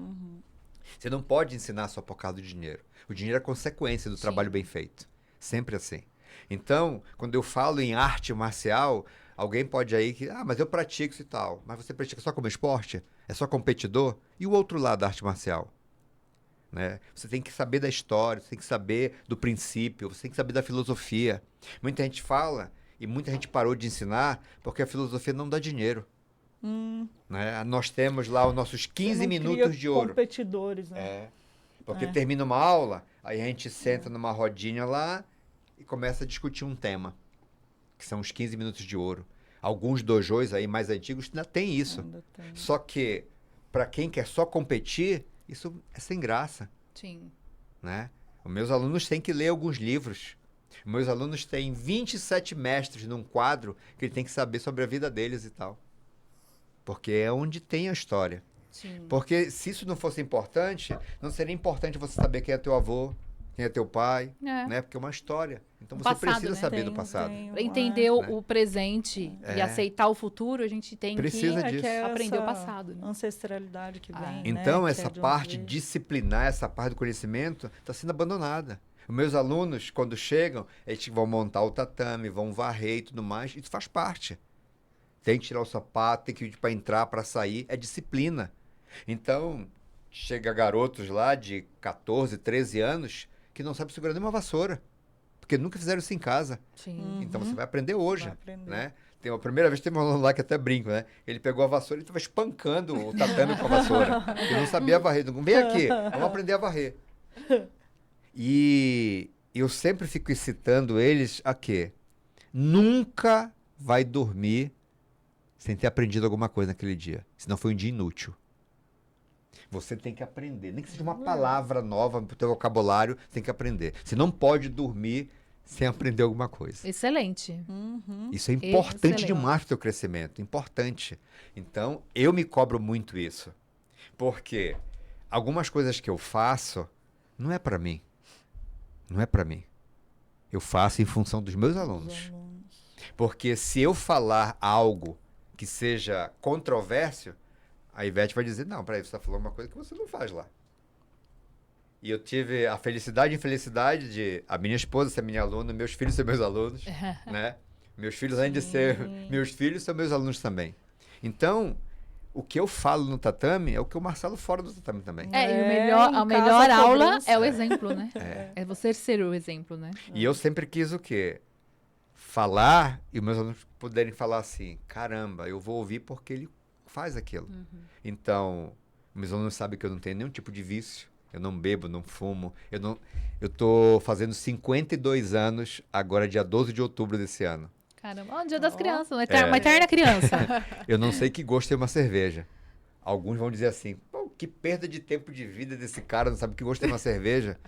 Você não pode ensinar só por causa do dinheiro. O dinheiro é consequência do trabalho bem feito. Sempre assim. Então, quando eu falo em arte marcial, alguém pode aí que, mas eu pratico isso e tal. Mas você pratica só como esporte? É só competidor? E o outro lado da arte marcial? Né? Você tem que saber da história, você tem que saber do princípio, você tem que saber da filosofia. Muita gente fala e muita gente parou de ensinar porque a filosofia não dá dinheiro. Né? Nós temos lá os nossos 15 minutos de ouro. Competidores, né? É. Porque termina uma aula, aí a gente senta numa rodinha lá e começa a discutir um tema, que são os 15 minutos de ouro. Alguns dojos aí mais antigos ainda tem isso. Ainda tem. Só que, para quem quer só competir, isso é sem graça. Sim. Né? Os meus alunos têm que ler alguns livros. Os meus alunos têm 27 mestres num quadro que ele tem que saber sobre a vida deles e tal. Porque é onde tem a história. Sim. Porque se isso não fosse importante, não seria importante você saber quem é teu avô, quem é teu pai, É. né? Porque é uma história. Então O você passado, precisa né? saber do passado. Pra entender Né? o presente e aceitar o futuro, a gente tem Precisa que disso. aprender o passado. Né? Ancestralidade que vem. Então, né? essa Que é de onde parte veio. disciplinar, essa parte do conhecimento, está sendo abandonada. Os meus alunos, quando chegam, eles vão montar o tatame, vão varrer e tudo mais, isso faz parte. Tem que tirar o sapato, tem que ir para entrar, para sair, é disciplina. Então, chega garotos lá de 14, 13 anos que não sabem segurar nenhuma vassoura, porque nunca fizeram isso em casa. Sim. Então você vai aprender hoje, Vai aprender. né? Tem a primeira vez que teve um aluno lá que até brinco, né? Ele pegou a vassoura e estava espancando o tatame com a vassoura. Ele não sabia varrer. Vem aqui, vamos aprender a varrer. E eu sempre fico incitando eles a quê? Nunca vai dormir sem ter aprendido alguma coisa naquele dia. Senão foi um dia inútil. Você tem que aprender. Nem que seja uma palavra nova para o teu vocabulário, você tem que aprender. Você não pode dormir sem aprender alguma coisa. Excelente. Isso é importante Excelente. demais para o teu crescimento. Importante. Então, eu me cobro muito isso. Porque algumas coisas que eu faço não é para mim. Não é para mim. Eu faço em função dos meus alunos. Porque se eu falar algo que seja controvérsia, a Ivete vai dizer, não, peraí, você está falando uma coisa que você não faz lá. E eu tive a felicidade e infelicidade de a minha esposa ser minha aluna, meus filhos ser meus alunos, né? Meus filhos, além de ser meus filhos, são meus alunos também. Então, o que eu falo no tatame é o que o Marcelo fora do tatame também. E o É, melhor, em a casa, melhor a aula cobrança. é o exemplo, né? É você ser o exemplo, né? E eu sempre quis o quê? Falar e os meus alunos poderem falar assim, caramba, eu vou ouvir porque ele faz aquilo. Então, meus alunos sabem que eu não tenho nenhum tipo de vício, eu não bebo, não fumo, eu tô fazendo 52 anos agora dia 12 de outubro desse ano. Caramba, ó, o dia das crianças, uma É. uma eterna criança. Eu não sei que gosto é uma cerveja. Alguns vão dizer assim, pô, que perda de tempo de vida desse cara, não sabe que gosto é uma cerveja.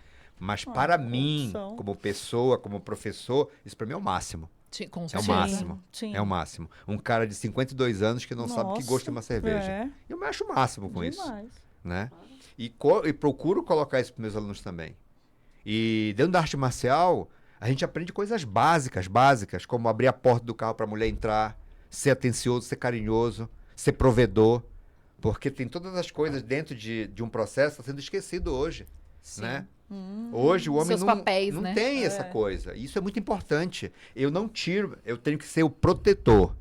Mas para mim, opção. como pessoa, como professor, isso para mim é o máximo. Com É o certeza. máximo. Sim. É o máximo. Um cara de 52 anos que não sabe que gosto de uma Nossa, cerveja. É, Eu me acho o máximo com isso, demais. né? E procuro colocar isso para meus alunos também. E dentro da arte marcial, a gente aprende coisas básicas, como abrir a porta do carro para a mulher entrar, ser atencioso, ser carinhoso, ser provedor. Porque tem todas as coisas dentro de um processo que está sendo esquecido hoje, né? Hoje o homem Seus não, papéis, não né? tem essa coisa. Isso é muito importante. Eu não tiro, eu tenho que ser o protetor.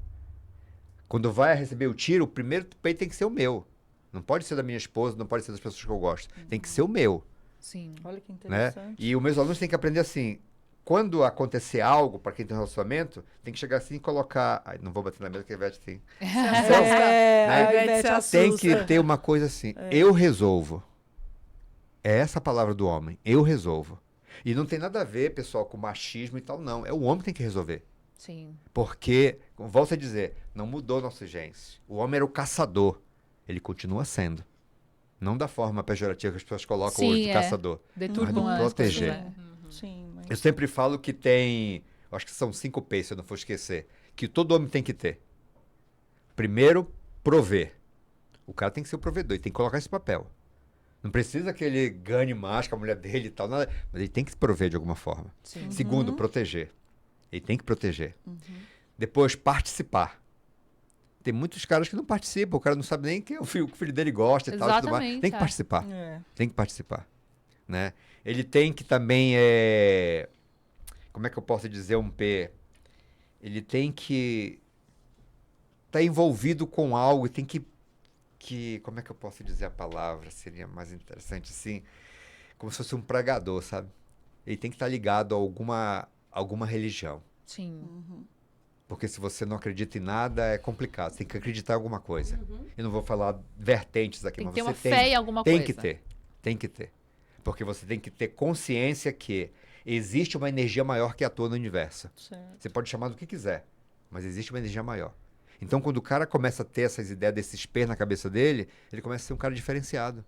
Quando vai receber o tiro, o primeiro peito tem que ser o meu. Não pode ser da minha esposa, não pode ser das pessoas que eu gosto. Tem que ser o meu, Sim. Olha que né? interessante. E os meus alunos têm que aprender assim. Quando acontecer algo, para quem tem um relacionamento, tem que chegar assim e colocar. Ai, não vou bater na mesa que a Ivete tem. É, Né? a Ivete Tem assusta. que ter uma coisa assim. Eu resolvo. É essa a palavra do homem. Eu resolvo. E não tem nada a ver, pessoal, com machismo e tal, não. É o homem que tem que resolver. Sim. Porque, volto a dizer, não mudou nosso genes. O homem era o caçador. Ele continua sendo. Não da forma pejorativa que as pessoas colocam Sim, hoje do é. caçador. Deturbam Mas as proteger. coisas, né? Sim, mas... Eu sempre falo que tem, eu acho que são 5 P's, se eu não for esquecer, que todo homem tem que ter. Primeiro, prover. O cara tem que ser o provedor, ele tem que colocar esse papel. Não precisa que ele ganhe mais com a mulher dele e tal, nada, mas ele tem que se prover de alguma forma. Sim. Segundo, proteger. Ele tem que proteger. Depois, participar. Tem muitos caras que não participam, o cara não sabe nem que o filho dele gosta e tal. E tudo mais. Exatamente, Tem que é. participar. É. Tem que participar, né? Ele tem que também, como é que eu posso dizer um P? Ele tem que estar envolvido com algo, tem que, como é que eu posso dizer a palavra? Seria mais interessante assim, como se fosse um pregador, sabe? Ele tem que estar ligado a alguma religião. Sim. Porque se você não acredita em nada, é complicado. Você tem que acreditar em alguma coisa. Eu não vou falar vertentes aqui, Tem mas que ter você uma fé em alguma tem coisa. que ter. Tem que ter. Porque você tem que ter consciência que existe uma energia maior que atua no universo. Certo. Você pode chamar do que quiser, mas existe uma energia maior. Então, quando o cara começa a ter essas ideias, desses pés na cabeça dele, ele começa a ser um cara diferenciado.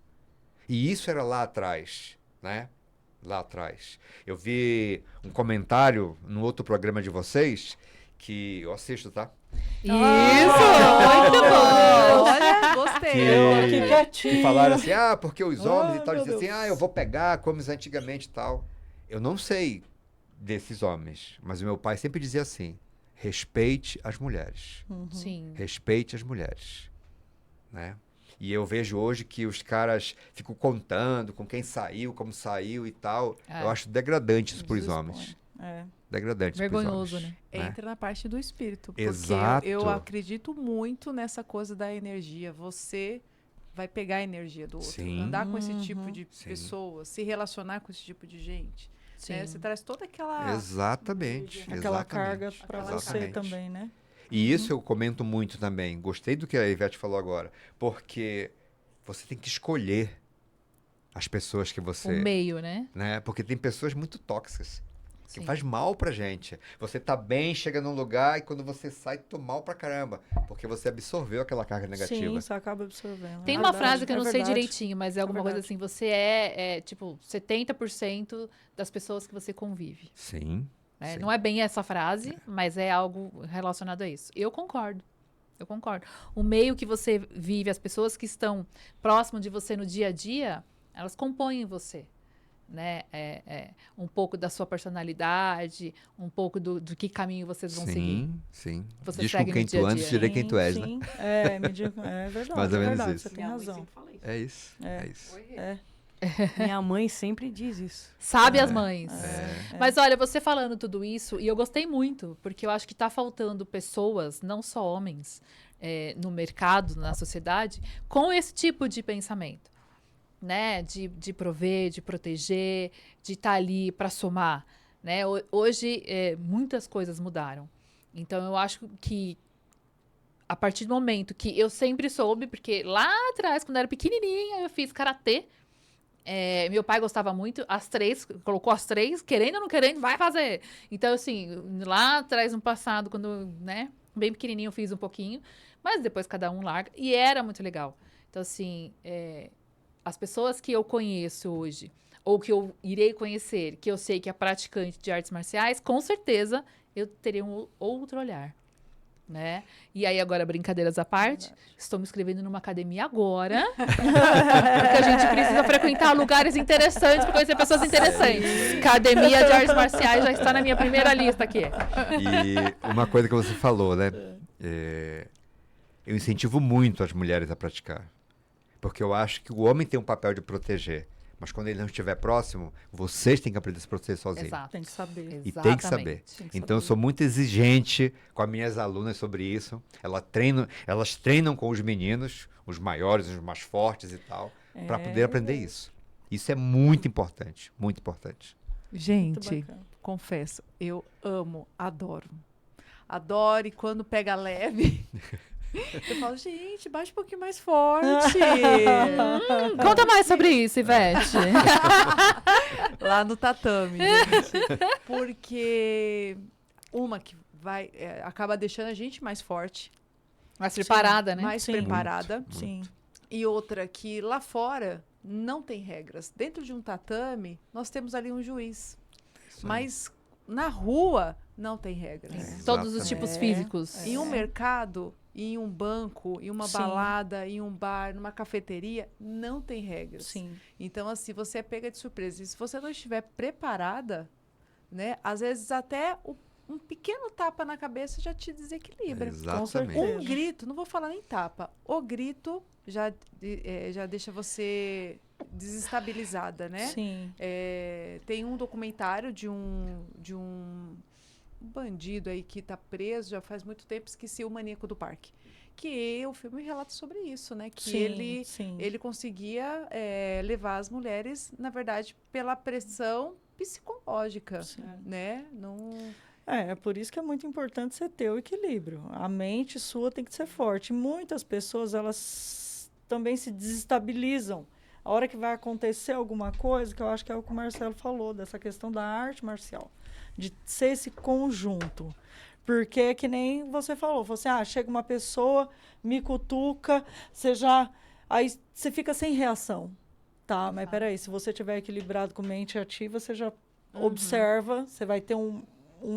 E isso era lá atrás, né? Lá atrás. Eu vi um comentário no outro programa de vocês, que eu assisto, tá? Isso! Muito bom! Olha, gostei. Eu aqui quietinho. Que falaram assim, porque os homens e tal, meu diziam assim, Deus. eu vou pegar como antigamente e tal. Eu não sei desses homens, mas o meu pai sempre dizia assim, respeite as mulheres. Sim. Respeite as mulheres, né? E eu vejo hoje que os caras ficam contando com quem saiu, como saiu e tal. É. Eu acho degradante isso para os Desexpõe. homens. É. Degradante pros Vergonhoso, homens, né? Entra na parte do espírito. Porque Exato. eu acredito muito nessa coisa da energia. Você vai pegar a energia do outro. Sim. Andar com esse tipo de Sim. pessoas, se relacionar com esse tipo de gente. Sim. Você traz toda aquela... Exatamente. Aquela exatamente, carga para você exatamente. também, né? E isso eu comento muito também. Gostei do que a Ivete falou agora. Porque você tem que escolher as pessoas que O você... meio, né? né? Porque tem pessoas muito tóxicas. Que Sim. faz mal pra gente. Você tá bem, chega num lugar e quando você sai, tô mal pra caramba. Porque você absorveu aquela carga negativa. Sim, você acaba absorvendo. Tem É uma verdade, frase que eu é não sei verdade. direitinho, mas é alguma coisa verdade. assim, você é tipo, 70% das pessoas que você convive. Sim. Né? sim. Não é bem essa frase, mas é algo relacionado a isso. Eu concordo. Eu concordo. O meio que você vive, as pessoas que estão próximo de você no dia a dia, elas compõem você. Né? Um pouco da sua personalidade, um pouco do que caminho vocês vão seguir. Sim. Você Diz segue com no quem dia a tu andas, dia. direi quem tu és, né? Sim, é verdade. Mais ou é menos verdade, isso. você tem razão. É isso. É. É isso. É. Minha mãe sempre diz isso. Sabe as mães. É. Mas olha, você falando tudo isso, e eu gostei muito, porque eu acho que tá faltando pessoas, não só homens, no mercado, na sociedade, com esse tipo de pensamento. Né? De prover, de proteger, de estar ali para somar. Né? Hoje, muitas coisas mudaram. Então, eu acho que a partir do momento que eu sempre soube, porque lá atrás, quando eu era pequenininha, eu fiz karatê. Meu pai gostava muito, colocou as 3, querendo ou não querendo, vai fazer. Então, assim, lá atrás, no passado, quando, né, bem pequenininho, eu fiz um pouquinho, mas depois cada um larga, e era muito legal. Então, assim, as pessoas que eu conheço hoje, ou que eu irei conhecer, que eu sei que é praticante de artes marciais, com certeza eu teria um outro olhar, né? E aí, agora, brincadeiras à parte, estou me inscrevendo numa academia agora, porque a gente precisa frequentar lugares interessantes para conhecer pessoas interessantes. Academia de artes marciais já está na minha primeira lista aqui. E uma coisa que você falou, né? Eu incentivo muito as mulheres a praticar. Porque eu acho que o homem tem um papel de proteger. Mas quando ele não estiver próximo, vocês têm que aprender a se proteger sozinhos. Exato. Tem que saber. E tem que saber. Exatamente. Tem que Então, eu saber. sou muito exigente com as minhas alunas sobre isso. Elas treinam com os meninos, os maiores, os mais fortes e tal, para poder aprender isso. Isso é muito importante, muito importante. Muito Gente, bacana. confesso, eu amo, adoro. Adoro, e quando pega leve, eu falo, gente, bate um pouquinho mais forte. Conta mais sobre isso, Ivete. Lá no tatame, gente. Porque uma que vai, acaba deixando a gente mais forte, Mais preparada, né? mais Sim. preparada. Muito. Sim. E outra que lá fora não tem regras. Dentro de um tatame, nós temos ali um juiz. Isso aí. Mas na rua não tem regras. Todos os Exatamente. tipos É. físicos. Em um mercado, em um banco, em uma Sim. balada, em um bar, numa cafeteria, não tem regras. Sim. Então, assim, você é pega de surpresa. E se você não estiver preparada, né, às vezes até um pequeno tapa na cabeça já te desequilibra. Exatamente. certeza. Um grito, não vou falar nem tapa, o grito já deixa você desestabilizada, né? Sim. Tem um documentário de um bandido aí que tá preso já faz muito tempo, esqueci, o Maníaco do Parque. Que o filme relata sobre isso, né? Que Sim. Sim. ele conseguia levar as mulheres, na verdade, pela pressão psicológica, Sim. né? Não... É por isso que é muito importante você ter o equilíbrio. A mente sua tem que ser forte. Muitas pessoas, elas também se desestabilizam. A hora que vai acontecer alguma coisa, que eu acho que é o que o Marcelo falou, dessa questão da arte marcial, de ser esse conjunto. Porque é que nem você falou, chega uma pessoa, me cutuca, aí você fica sem reação. Tá, mas peraí, se você estiver equilibrado com mente ativa, você já observa, você vai ter um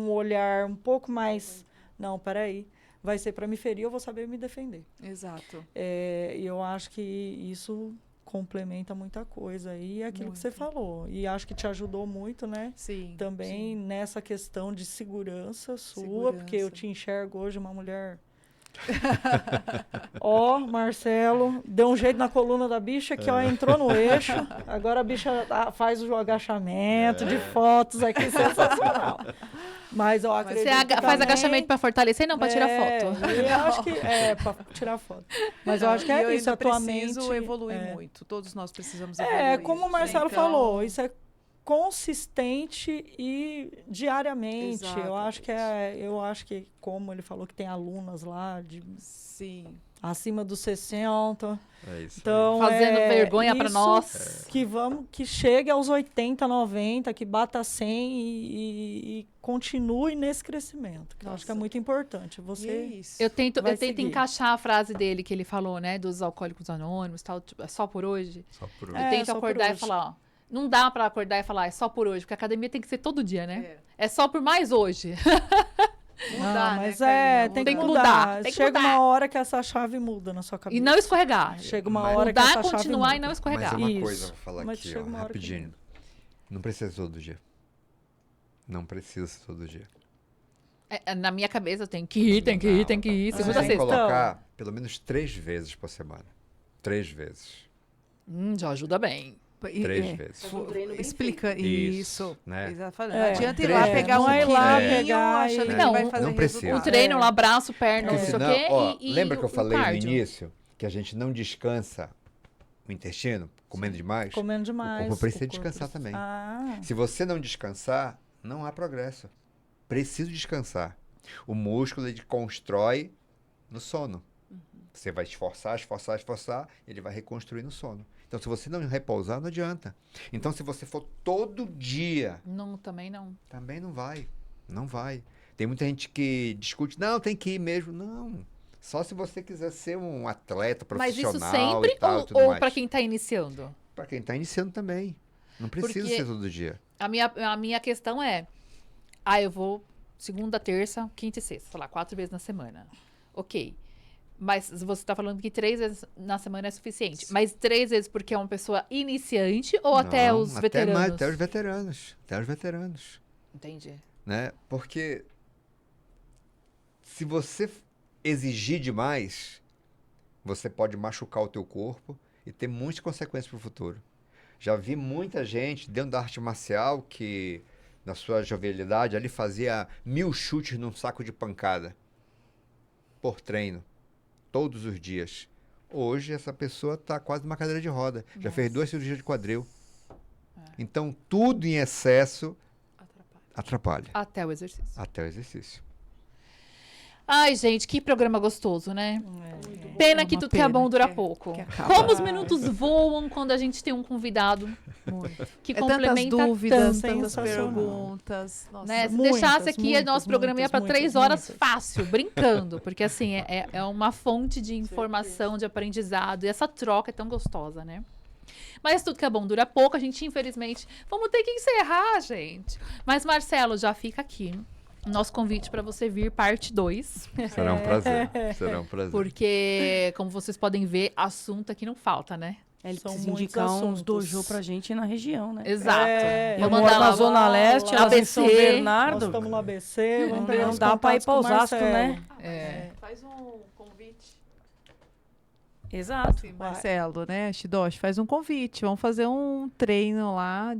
olhar um pouco mais... Não, peraí, vai ser para me ferir, eu vou saber me defender. Exato. E eu acho que isso complementa muita coisa. E é aquilo que você Muito. falou. E acho que te ajudou muito, né? Sim. Também nessa questão de segurança sua, Segurança. porque eu te enxergo hoje uma mulher... Ó, Marcelo, deu um jeito na coluna da bicha que, ó, entrou no eixo. Agora a bicha faz o agachamento de fotos aqui, sensacional. Mas eu acredito Você que faz também- agachamento pra fortalecer, não pra tirar foto. Eu acho que pra tirar foto. Mas eu acho que E é isso, ainda a tua preciso mente... evoluir muito. Todos nós precisamos evoluir. Como o Marcelo Então, falou, isso é consistente e diariamente. Eu acho que, como ele falou, que tem alunas lá de Sim. acima dos 60. É isso. Então, Fazendo vergonha pra isso nós. que chegue aos 80, 90, que bata 100 e continue nesse crescimento. Que eu acho que é Nossa. muito importante. E é Você isso. Eu tento Vai seguir. encaixar a frase dele que ele falou, né? Dos alcoólicos anônimos, tal, tipo, é só por hoje. Só por É, Eu tento só por acordar e hoje. falar, ó. Não dá pra acordar e falar, é só por hoje, porque a academia tem que ser todo dia, né? É só por mais hoje. Mudar, né, mas Carlinha? tem Tem que que mudar. mudar, tem que Chega mudar. uma hora que essa chave muda na sua cabeça. E não escorregar. Chega uma Mas- hora que Mudar, essa chave continuar e muda. não Mas escorregar. uma Isso. coisa, eu vou falar Mas aqui, chega ó, uma hora que rapidinho. Não precisa ser todo dia. Não precisa ser todo dia. Na minha cabeça eu tenho que ir, tem que ir, tem que ir. Você Segunda a tem que sexta. colocar pelo menos 3 vezes por semana. 3 vezes. Já ajuda bem. 3 vezes. Explica Isso, isso. né? Exatamente. É, não adianta ir três lá vezes. pegar Não um é quilinho lá pegar achando e- que Não, vai fazer não precisa. O resultado. treino lá, braço, perna, Porque não sei o senão, quê. ó, e lembra que eu o falei no cardio. início que a gente não descansa o intestino, comendo demais? Comendo demais. O corpo precisa o corpo descansar também. Ah, Se você não descansar, não há progresso. Preciso descansar. O músculo ele constrói no sono. Você vai esforçar, ele vai reconstruir no sono. Então, se você não repousar, não adianta. Então, se você for todo dia, Não, também não. também não vai. Não vai. Tem muita gente que discute, não, tem que ir mesmo. Não. Só se você quiser ser um atleta Mas profissional isso sempre e tal, tudo ou mais. pra quem tá iniciando? Pra quem tá iniciando também. Não precisa Porque- ser todo dia. A minha questão é, eu vou segunda, terça, quinta e sexta, sei lá, 4 vezes na semana. Ok. Mas você tá falando que 3 vezes na semana é suficiente. Mas 3 vezes porque é uma pessoa iniciante ou até Não, os veteranos? Até os veteranos. Até os veteranos. Entendi. Né? Porque se você exigir demais, você pode machucar o teu corpo e ter muitas consequências para o futuro. Já vi muita gente dentro da arte marcial que, na sua jovialidade, ali fazia 1000 chutes num saco de pancada por treino, todos os dias. Hoje, essa pessoa está quase numa cadeira de roda. Já fez 2 cirurgias de quadril. Então, tudo em excesso atrapalha. Até o exercício. Até o exercício. Ai, gente, que programa gostoso, né? É. Pena É que uma tudo que é bom pena dura que- pouco. que acaba. Como os minutos voam quando a gente tem um convidado que Tantas complementa dúvidas, tanto. tantas Sensacional. perguntas. Nossa, Né? Se Muitas, deixasse aqui, muitas, nosso programa ia para muitas, 3 muitas, horas muitas. fácil, brincando. Porque, assim, é uma fonte de informação, de aprendizado. E essa troca é tão gostosa, né? Mas tudo que é bom dura pouco. A gente, infelizmente, vamos ter que encerrar, gente. Mas, Marcelo, já fica aqui nosso convite para você vir parte 2. Será um prazer. Será um prazer. Porque, como vocês podem ver, assunto aqui não falta, né? Ele São precisa muitos indicar uns assuntos. dojo pra gente na região, né? Exato. É, Eu Vou moro mandar na lá- Zona Leste, lá- elas em São ABC. Nós Bernardo. estamos no ABC, vamos pegar Não os dá pra ir contatos pra com o Osasco, Marcelo. né? É. Faz um convite. Exato. Marcelo, né, Shidoshi, faz um convite. Vamos fazer um treino lá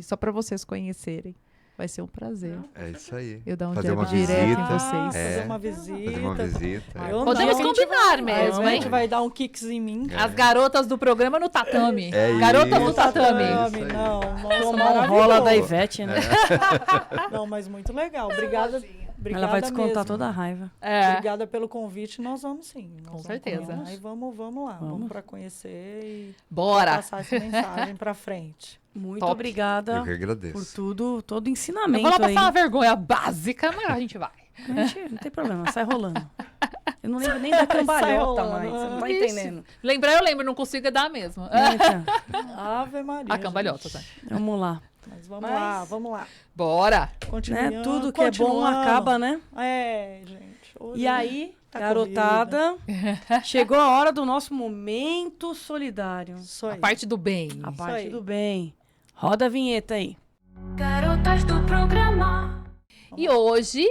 só para vocês conhecerem. Vai ser um prazer. É isso aí. Eu dar um Fazer jab uma direto em visita. vocês. É. Fazer uma visita. Fazer uma visita. Ah, é. eu Podemos não. combinar mesmo, A hein? gente vai dar um kicks em mim. É. As garotas do programa no tatame. É Garotas isso. do tatame. É isso aí. Não, nossa, Tomar um maravilhoso. rola da Ivete, né? Não, mas muito legal. Obrigada. Obrigada Ela vai descontar mesmo. toda a raiva. É. Obrigada pelo convite. Nós vamos sim. Nós Com vamos certeza. combinar E vamos lá. Vamos. Vamos para conhecer e Bora. passar essa mensagem para frente. Muito Top. obrigada Eu que agradeço. por tudo, todo o Eu ensinamento vou lá aí. passar uma vergonha básica, mas a gente vai. A gente, não tem problema, sai rolando. Eu não lembro nem da cambalhota rolando. mais, você não tá Vixe. entendendo. Lembrar eu lembro, não consigo dar mesmo. Então, Ave Maria. A cambalhota, gente. tá? vamos lá. Mas vamos Mas- lá, vamos lá. Bora. Continuando. Né? Tudo que é bom continuando. acaba, né? É, gente. Hoje E aí, tá garotada, chegou a hora do nosso momento solidário. Isso A aí. parte do bem. A Isso parte aí. do bem. Roda a vinheta aí. Garotas do programa. E hoje,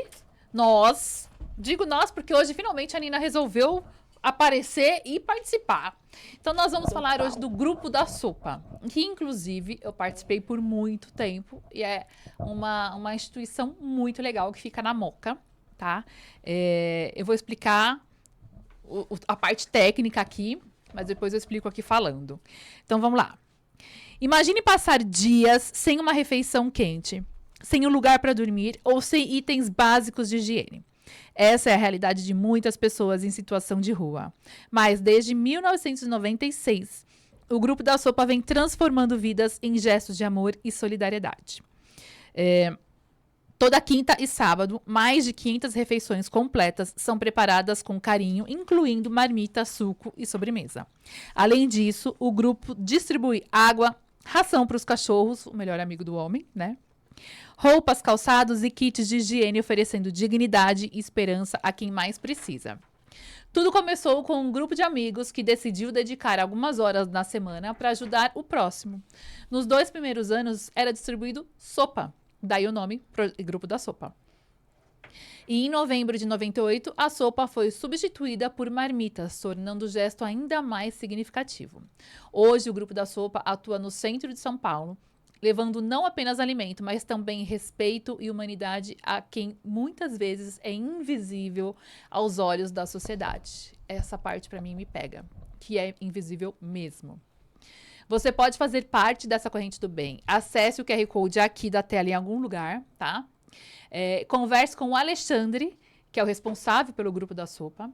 digo nós porque hoje finalmente a Nina resolveu aparecer e participar. Então nós vamos falar hoje do Grupo da Sopa, que inclusive eu participei por muito tempo e é uma instituição muito legal que fica na Moca, tá? Eu vou explicar a parte técnica aqui, mas depois eu explico aqui falando. Então vamos lá. Imagine passar dias sem uma refeição quente, sem um lugar para dormir ou sem itens básicos de higiene. Essa é a realidade de muitas pessoas em situação de rua. Mas desde 1996, o Grupo da Sopa vem transformando vidas em gestos de amor e solidariedade. Toda quinta e sábado, mais de 500 refeições completas são preparadas com carinho, incluindo marmita, suco e sobremesa. Além disso, o grupo distribui água, ração para os cachorros, o melhor amigo do homem, né? Roupas, calçados e kits de higiene, oferecendo dignidade e esperança a quem mais precisa. Tudo começou com um grupo de amigos que decidiu dedicar algumas horas na semana para ajudar o próximo. Nos 2 primeiros anos, era distribuído sopa. Daí o nome, Grupo da Sopa. E em novembro de 98, a sopa foi substituída por marmitas, tornando o gesto ainda mais significativo. Hoje, o Grupo da Sopa atua no centro de São Paulo, levando não apenas alimento, mas também respeito e humanidade a quem muitas vezes é invisível aos olhos da sociedade. Essa parte para mim me pega, que é invisível mesmo. Você pode fazer parte dessa corrente do bem. Acesse o QR Code aqui da tela em algum lugar, tá? Converse com o Alexandre, que é o responsável pelo Grupo da Sopa,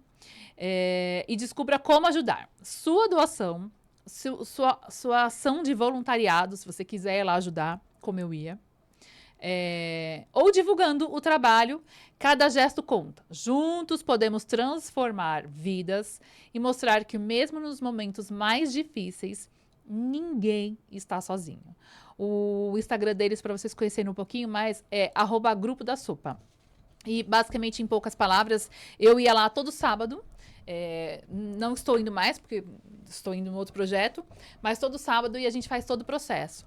e descubra como ajudar. Sua doação, sua ação de voluntariado, se você quiser ir lá ajudar, como eu ia, ou divulgando o trabalho, cada gesto conta. Juntos podemos transformar vidas e mostrar que mesmo nos momentos mais difíceis, ninguém está sozinho. O Instagram deles, para vocês conhecerem um pouquinho mais, é @Grupo da Sopa. E, basicamente, em poucas palavras, eu ia lá todo sábado. Não estou indo mais, porque estou indo em outro projeto. Mas todo sábado e a gente faz todo o processo.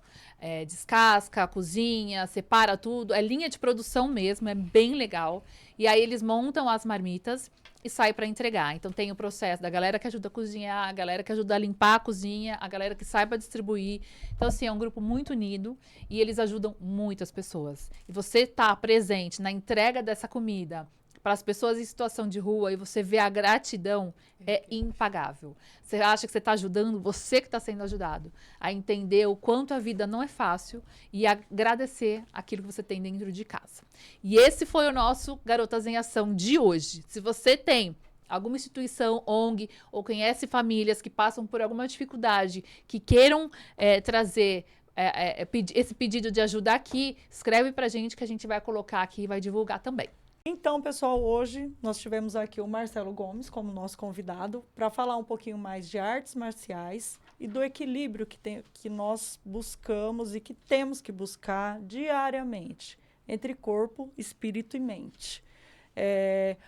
Descasca, cozinha, separa tudo. É linha de produção mesmo, é bem legal. E aí eles montam as marmitas e saem para entregar. Então tem o processo da galera que ajuda a cozinhar, a galera que ajuda a limpar a cozinha, a galera que sai para distribuir. Então, assim, é um grupo muito unido e eles ajudam muitas pessoas. E você tá presente na entrega dessa comida para as pessoas em situação de rua e você vê a gratidão, é impagável. Você acha que você está ajudando, você que está sendo ajudado, a entender o quanto a vida não é fácil e agradecer aquilo que você tem dentro de casa. E esse foi o nosso Garotas em Ação de hoje. Se você tem alguma instituição, ONG, ou conhece famílias que passam por alguma dificuldade, que queiram trazer esse pedido de ajuda aqui, escreve pra gente que a gente vai colocar aqui e vai divulgar também. Então, pessoal, hoje nós tivemos aqui o Marcelo Gomes como nosso convidado para falar um pouquinho mais de artes marciais e do equilíbrio que nós buscamos e que temos que buscar diariamente entre corpo, espírito e mente.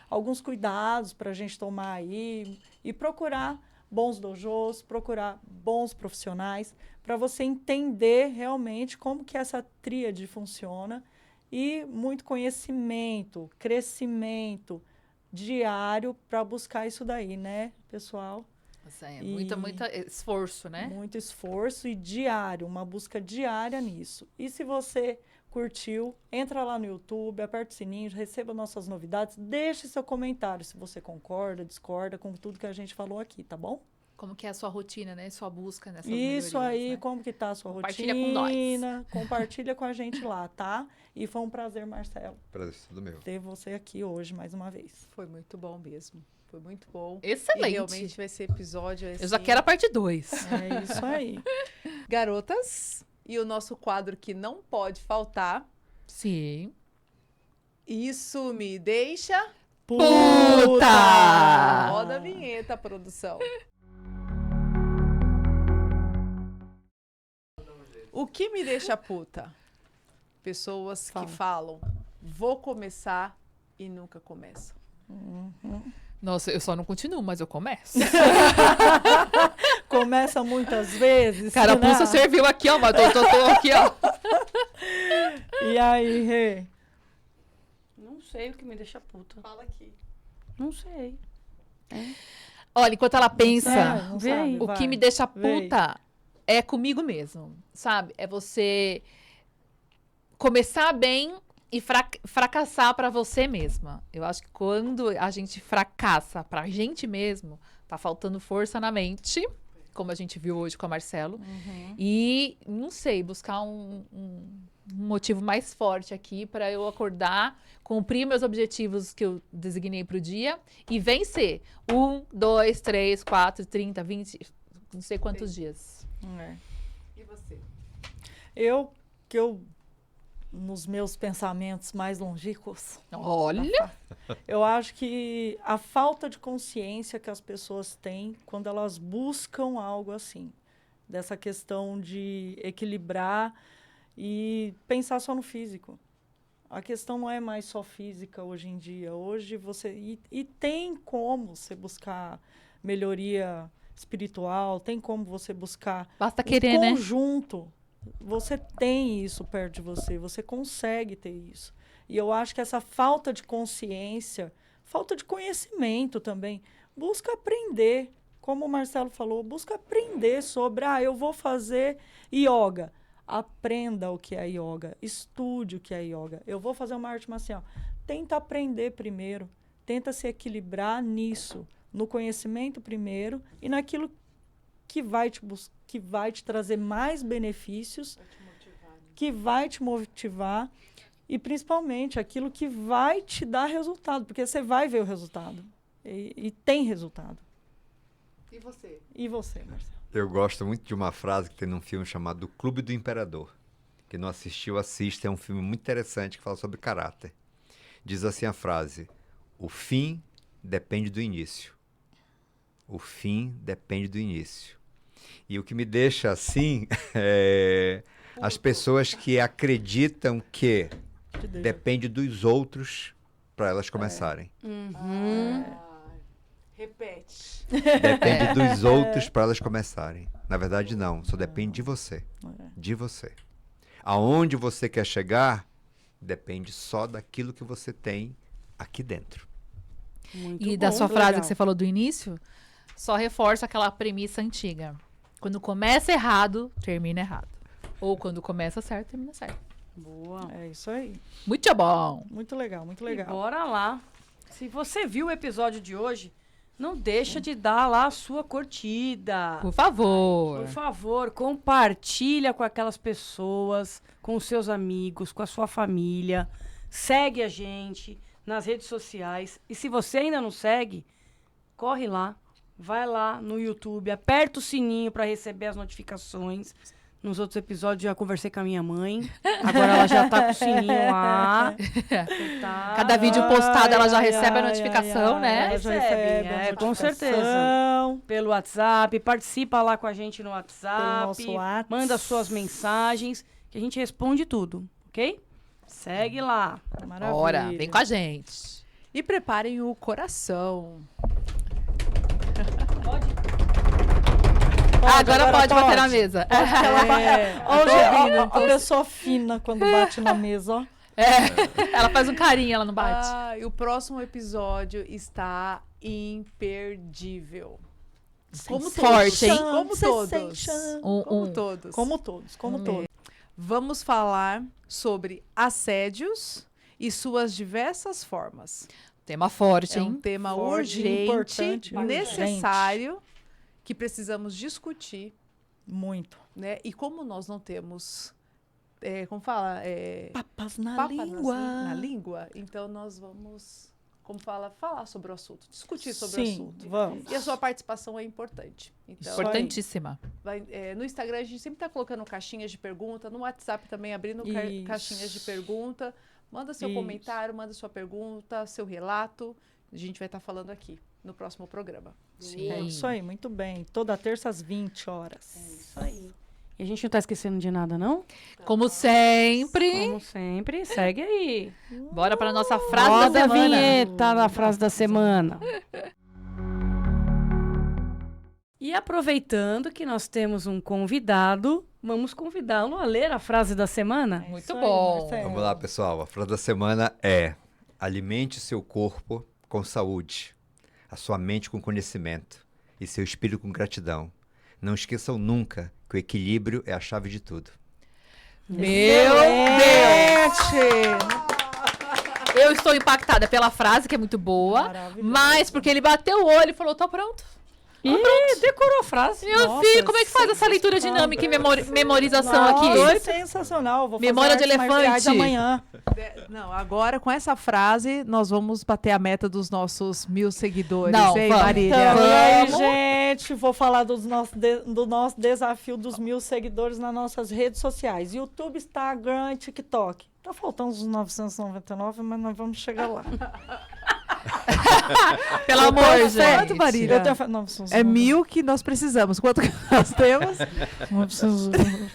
Alguns cuidados para a gente tomar aí e procurar bons dojos, procurar bons profissionais para você entender realmente como que essa tríade funciona. E muito conhecimento, crescimento diário para buscar isso daí, né, pessoal? Muito esforço, né? Muito esforço e diário, uma busca diária nisso. E se você curtiu, entra lá no YouTube, aperta o sininho, receba nossas novidades, deixe seu comentário se você concorda, discorda com tudo que a gente falou aqui, tá bom? Como que é a sua rotina, né? Sua busca nessas Isso aí, né? como que tá a sua Compartilha rotina. com nós. Compartilha com a gente lá, tá? E foi um prazer, Marcelo, Prazer tudo meu. ter você aqui hoje mais uma vez. Foi muito bom mesmo. Foi muito bom. Excelente. E realmente vai ser episódio assim. Eu já quero a parte 2. É isso aí. Garotas, e o nosso quadro que não pode faltar. Sim. Isso me deixa... Puta! Roda a vinheta, produção. O que me deixa puta? Pessoas Fala. que falam, vou começar e nunca começam. Nossa, eu só não continuo, mas eu começo. Começa muitas vezes. Cara, a né? pulsa serviu aqui, ó, mas tô aqui, ó. E aí, Rê? Não sei o que me deixa puta. Fala aqui. Não sei. Olha, enquanto ela pensa, Não vê sabe, aí. o vai. que me deixa Vem. puta é comigo mesmo, sabe? É você começar bem e fracassar pra você mesma. Eu acho que quando a gente fracassa pra gente mesmo, tá faltando força na mente, como a gente viu hoje com a Marcelo. E, não sei, buscar um motivo mais forte aqui pra eu acordar, cumprir meus objetivos que eu designei pro dia e vencer. 1, 2, 3, 4, 30, 20, não sei quantos dias. E você? Eu, nos meus pensamentos mais longínquos, Olha! eu acho que a falta de consciência que as pessoas têm quando elas buscam algo assim, dessa questão de equilibrar e pensar só no físico. A questão não é mais só física hoje em dia. Hoje você... E tem como você buscar melhoria espiritual, tem como você buscar Basta querer, né? conjunto. Você tem isso perto de você, você consegue ter isso. E eu acho que essa falta de consciência, falta de conhecimento também, busca aprender, como o Marcelo falou, busca aprender sobre, eu vou fazer yoga. Aprenda o que é yoga, estude o que é yoga. Eu vou fazer uma arte marcial. Tenta aprender primeiro, tenta se equilibrar nisso, no conhecimento primeiro e naquilo que vai te trazer mais benefícios, que vai te motivar e principalmente aquilo que vai te dar resultado, porque você vai ver o resultado e tem resultado. E você? E você, Marcelo? Eu gosto muito de uma frase que tem num filme chamado O Clube do Imperador. Quem não assistiu, assista. É um filme muito interessante que fala sobre caráter. Diz assim a frase: o fim depende do início. O fim depende do início. E o que me deixa assim é as pessoas que acreditam que depende dos outros para elas começarem. Repete. Depende dos outros para elas começarem. Na verdade, não. Só depende de você. De você. Aonde você quer chegar, depende só daquilo que você tem aqui dentro. Muito E da bom, sua frase legal. que você falou do início, só reforça aquela premissa antiga. Quando começa errado, termina errado. Ou quando começa certo, termina certo. Boa. É isso aí. Muito bom. Muito legal, muito E legal. bora lá. Se você viu o episódio de hoje, não deixa de dar lá a sua curtida. Por favor. Por favor, compartilha com aquelas pessoas, com os seus amigos, com a sua família. Segue a gente nas redes sociais. E se você ainda não segue, corre lá. Vai lá no YouTube, aperta o sininho para receber as notificações. Nos outros episódios já conversei com a minha mãe. Agora ela já tá com o sininho lá. Tá. Cada vídeo postado, ela já recebe a ai, notificação, ai, né? ela já Recebe, recebe a com notificação certeza. Pelo WhatsApp, participa lá com a gente no WhatsApp. Pelo nosso WhatsApp. Manda suas mensagens, que a gente responde tudo, ok? Segue lá. Maravilha. Bora, vem com a gente. E preparem o coração. Agora pode bater na mesa. Olha a pessoa fina quando bate na mesa, ó. Ela faz um carinho, ela não bate. E o próximo episódio está imperdível. Como Forte, hein? Como todos. Um. Todos. Como todos, como todos. Vamos falar sobre assédios e suas diversas formas. Tema forte, É um hein? tema Forte, urgente, importante, necessário, que precisamos discutir, Muito. né? E como nós não temos, como fala, Papas na papas língua. na língua, então nós vamos, como fala, falar sobre o assunto, discutir sobre o Sim, assunto. vamos. E a sua participação é importante. Então, Isso aí. Importantíssima. no Instagram a gente sempre está colocando caixinhas de pergunta, no WhatsApp também abrindo Isso. caixinhas de pergunta. Manda seu Isso. comentário, manda sua pergunta, seu relato. A gente vai estar falando aqui no próximo programa. Sim. É isso aí, muito bem. Toda terça às 20 horas. Isso aí. E a gente não tá esquecendo de nada, não? Como sempre, Como sempre, segue aí. bora para nossa frase Roda da a semana. vinheta da frase da semana. E aproveitando que nós temos um convidado, vamos convidá-lo a ler a frase da semana? Muito Isso aí, bom. Marcelo. Vamos lá, pessoal. A frase da semana é: alimente seu corpo com saúde, a sua mente com conhecimento e seu espírito com gratidão. Não esqueçam nunca que o equilíbrio é a chave de tudo. Meu Deus! Eu estou impactada pela frase, que é muito boa, Maravilhoso. mas porque ele bateu o olho e falou, tô pronto. Ih, decorou a frase. Meu Nossa, filho, como é que faz essa leitura sensacional. dinâmica e memorização Nossa, aqui? sensacional. Vou fazer Memória de artes marciais elefante. amanhã. Não, agora com essa frase nós vamos bater a meta dos nossos 1000 seguidores, Não, hein, vamos. Marília? Então, e aí, Vamos. gente, vou falar do nosso desafio dos 1000 seguidores nas nossas redes sociais. YouTube, Instagram e TikTok. Tá faltando uns 999, mas nós vamos chegar lá. Pelo amor, Quanto, gente. Marília? Eu tenho fe- 999. É 1000 que nós precisamos. Quanto que nós temos? 999.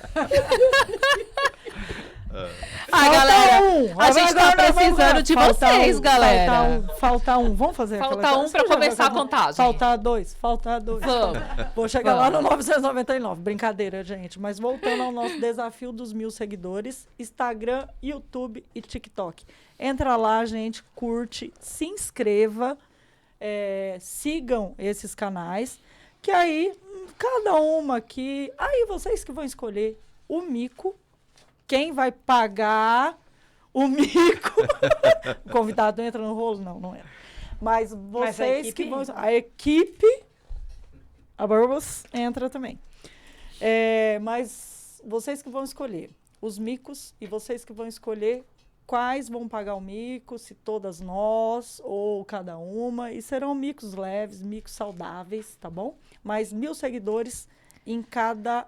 Ah, galera, um. a gente tá precisando de vocês, galera. Falta um. Vamos fazer Falta aquela- um pra Você já começar a viu? contagem. Falta dois. Falta dois. Vamos. Vou chegar lá no 999. Brincadeira, gente. Mas voltando ao nosso desafio dos 1000 seguidores, Instagram, YouTube e TikTok. Entra lá, gente, curte, se inscreva, sigam esses canais, que aí, cada uma aqui... Aí vocês que vão escolher o mico, quem vai pagar o mico. O convidado entra no rolo? Não, não é. Mas vocês equipe que vão... entra. A equipe... A Burbus entra também. Mas vocês que vão escolher os micos e vocês que vão escolher quais vão pagar o mico, se todas nós ou cada uma. E serão micos leves, micos saudáveis, tá bom? Mas 1000 seguidores em cada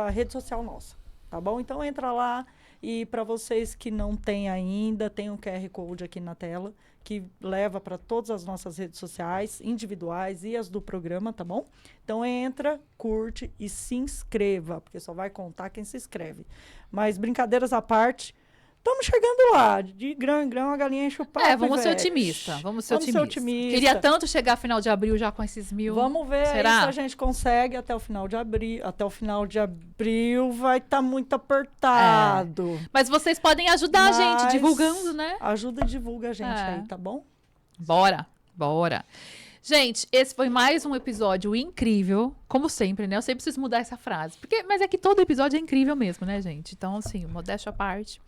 rede social nossa, tá bom? Então entra lá e para vocês que não têm ainda, tem um QR Code aqui na tela que leva para todas as nossas redes sociais, individuais e as do programa, tá bom? Então entra, curte e se inscreva, porque só vai contar quem se inscreve. Mas brincadeiras à parte, Estamos chegando lá. De grão em grão, a galinha enche o papo. Vamos ser Ivete. otimistas. Vamos ser Vamos ser otimistas. otimista. Queria tanto chegar final de abril já com esses 1000. Vamos ver aí Será? se a gente consegue até o final de abril. Até o final de abril vai estar muito apertado. Mas vocês podem ajudar a gente Mas divulgando, né? Ajuda e divulga a gente É. aí, tá bom? Bora. Gente, esse foi mais um episódio incrível, como sempre, né? Eu sempre preciso mudar essa frase. Mas é que todo episódio é incrível mesmo, né, gente? Então, assim, modéstia à parte.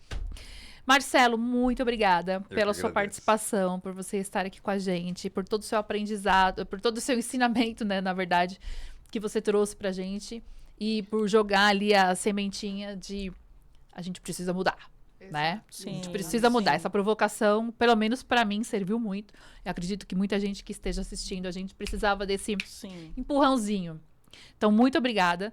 Marcelo, muito obrigada pela que sua agradeço. participação, por você estar aqui com a gente, por todo o seu aprendizado, por todo o seu ensinamento, né, na verdade, que você trouxe pra gente. E por jogar ali a sementinha de a gente precisa mudar. Né? Sim, A gente precisa mudar. sim. Essa provocação, pelo menos pra mim, serviu muito. Eu acredito que muita gente que esteja assistindo, a gente precisava desse Sim. empurrãozinho. Então, muito obrigada.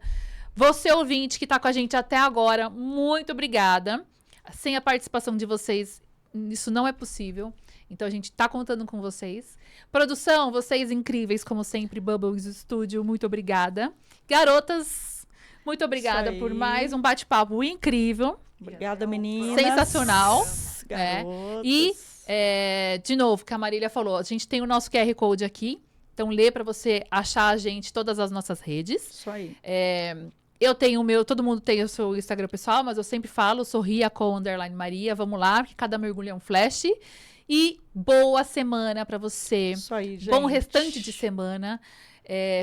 Você, ouvinte, que tá com a gente até agora, muito obrigada. Sem a participação de vocês, isso não é possível. Então, a gente tá contando com vocês. Produção, vocês incríveis, como sempre, Bubbles Studio, muito obrigada. Garotas, muito obrigada aí. por mais um bate-papo incrível. Obrigada, meninas. Sensacional. Garotas. E, de novo, que a Marília falou, a gente tem o nosso QR Code aqui. Então, lê para você achar a gente, todas as nossas redes. Isso aí. Eu tenho o meu, todo mundo tem o seu Instagram pessoal, mas eu sempre falo, sorria_Maria. Vamos lá, que cada mergulho é um flash. E boa semana para você. Isso aí, gente. Bom restante de semana.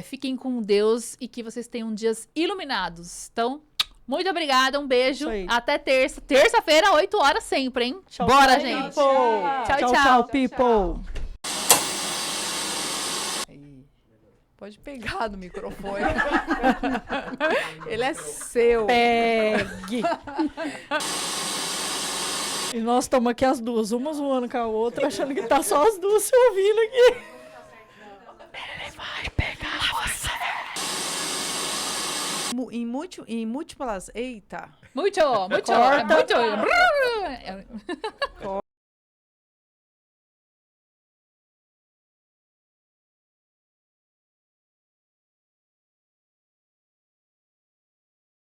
Fiquem com Deus e que vocês tenham dias iluminados. Então, muito obrigada, um beijo. Isso aí. Até terça. Terça-feira, 8 horas sempre, hein? Tchau, Bora, tchau, gente. people. Tchau. people. Pode pegar no microfone. Ele é seu. Pegue. E nós estamos aqui as duas, uma zoando com a outra, achando que tá só as duas se ouvindo aqui. Ele vai pegar você. Em múltiplas. Eita. Muito. Corta. Muito.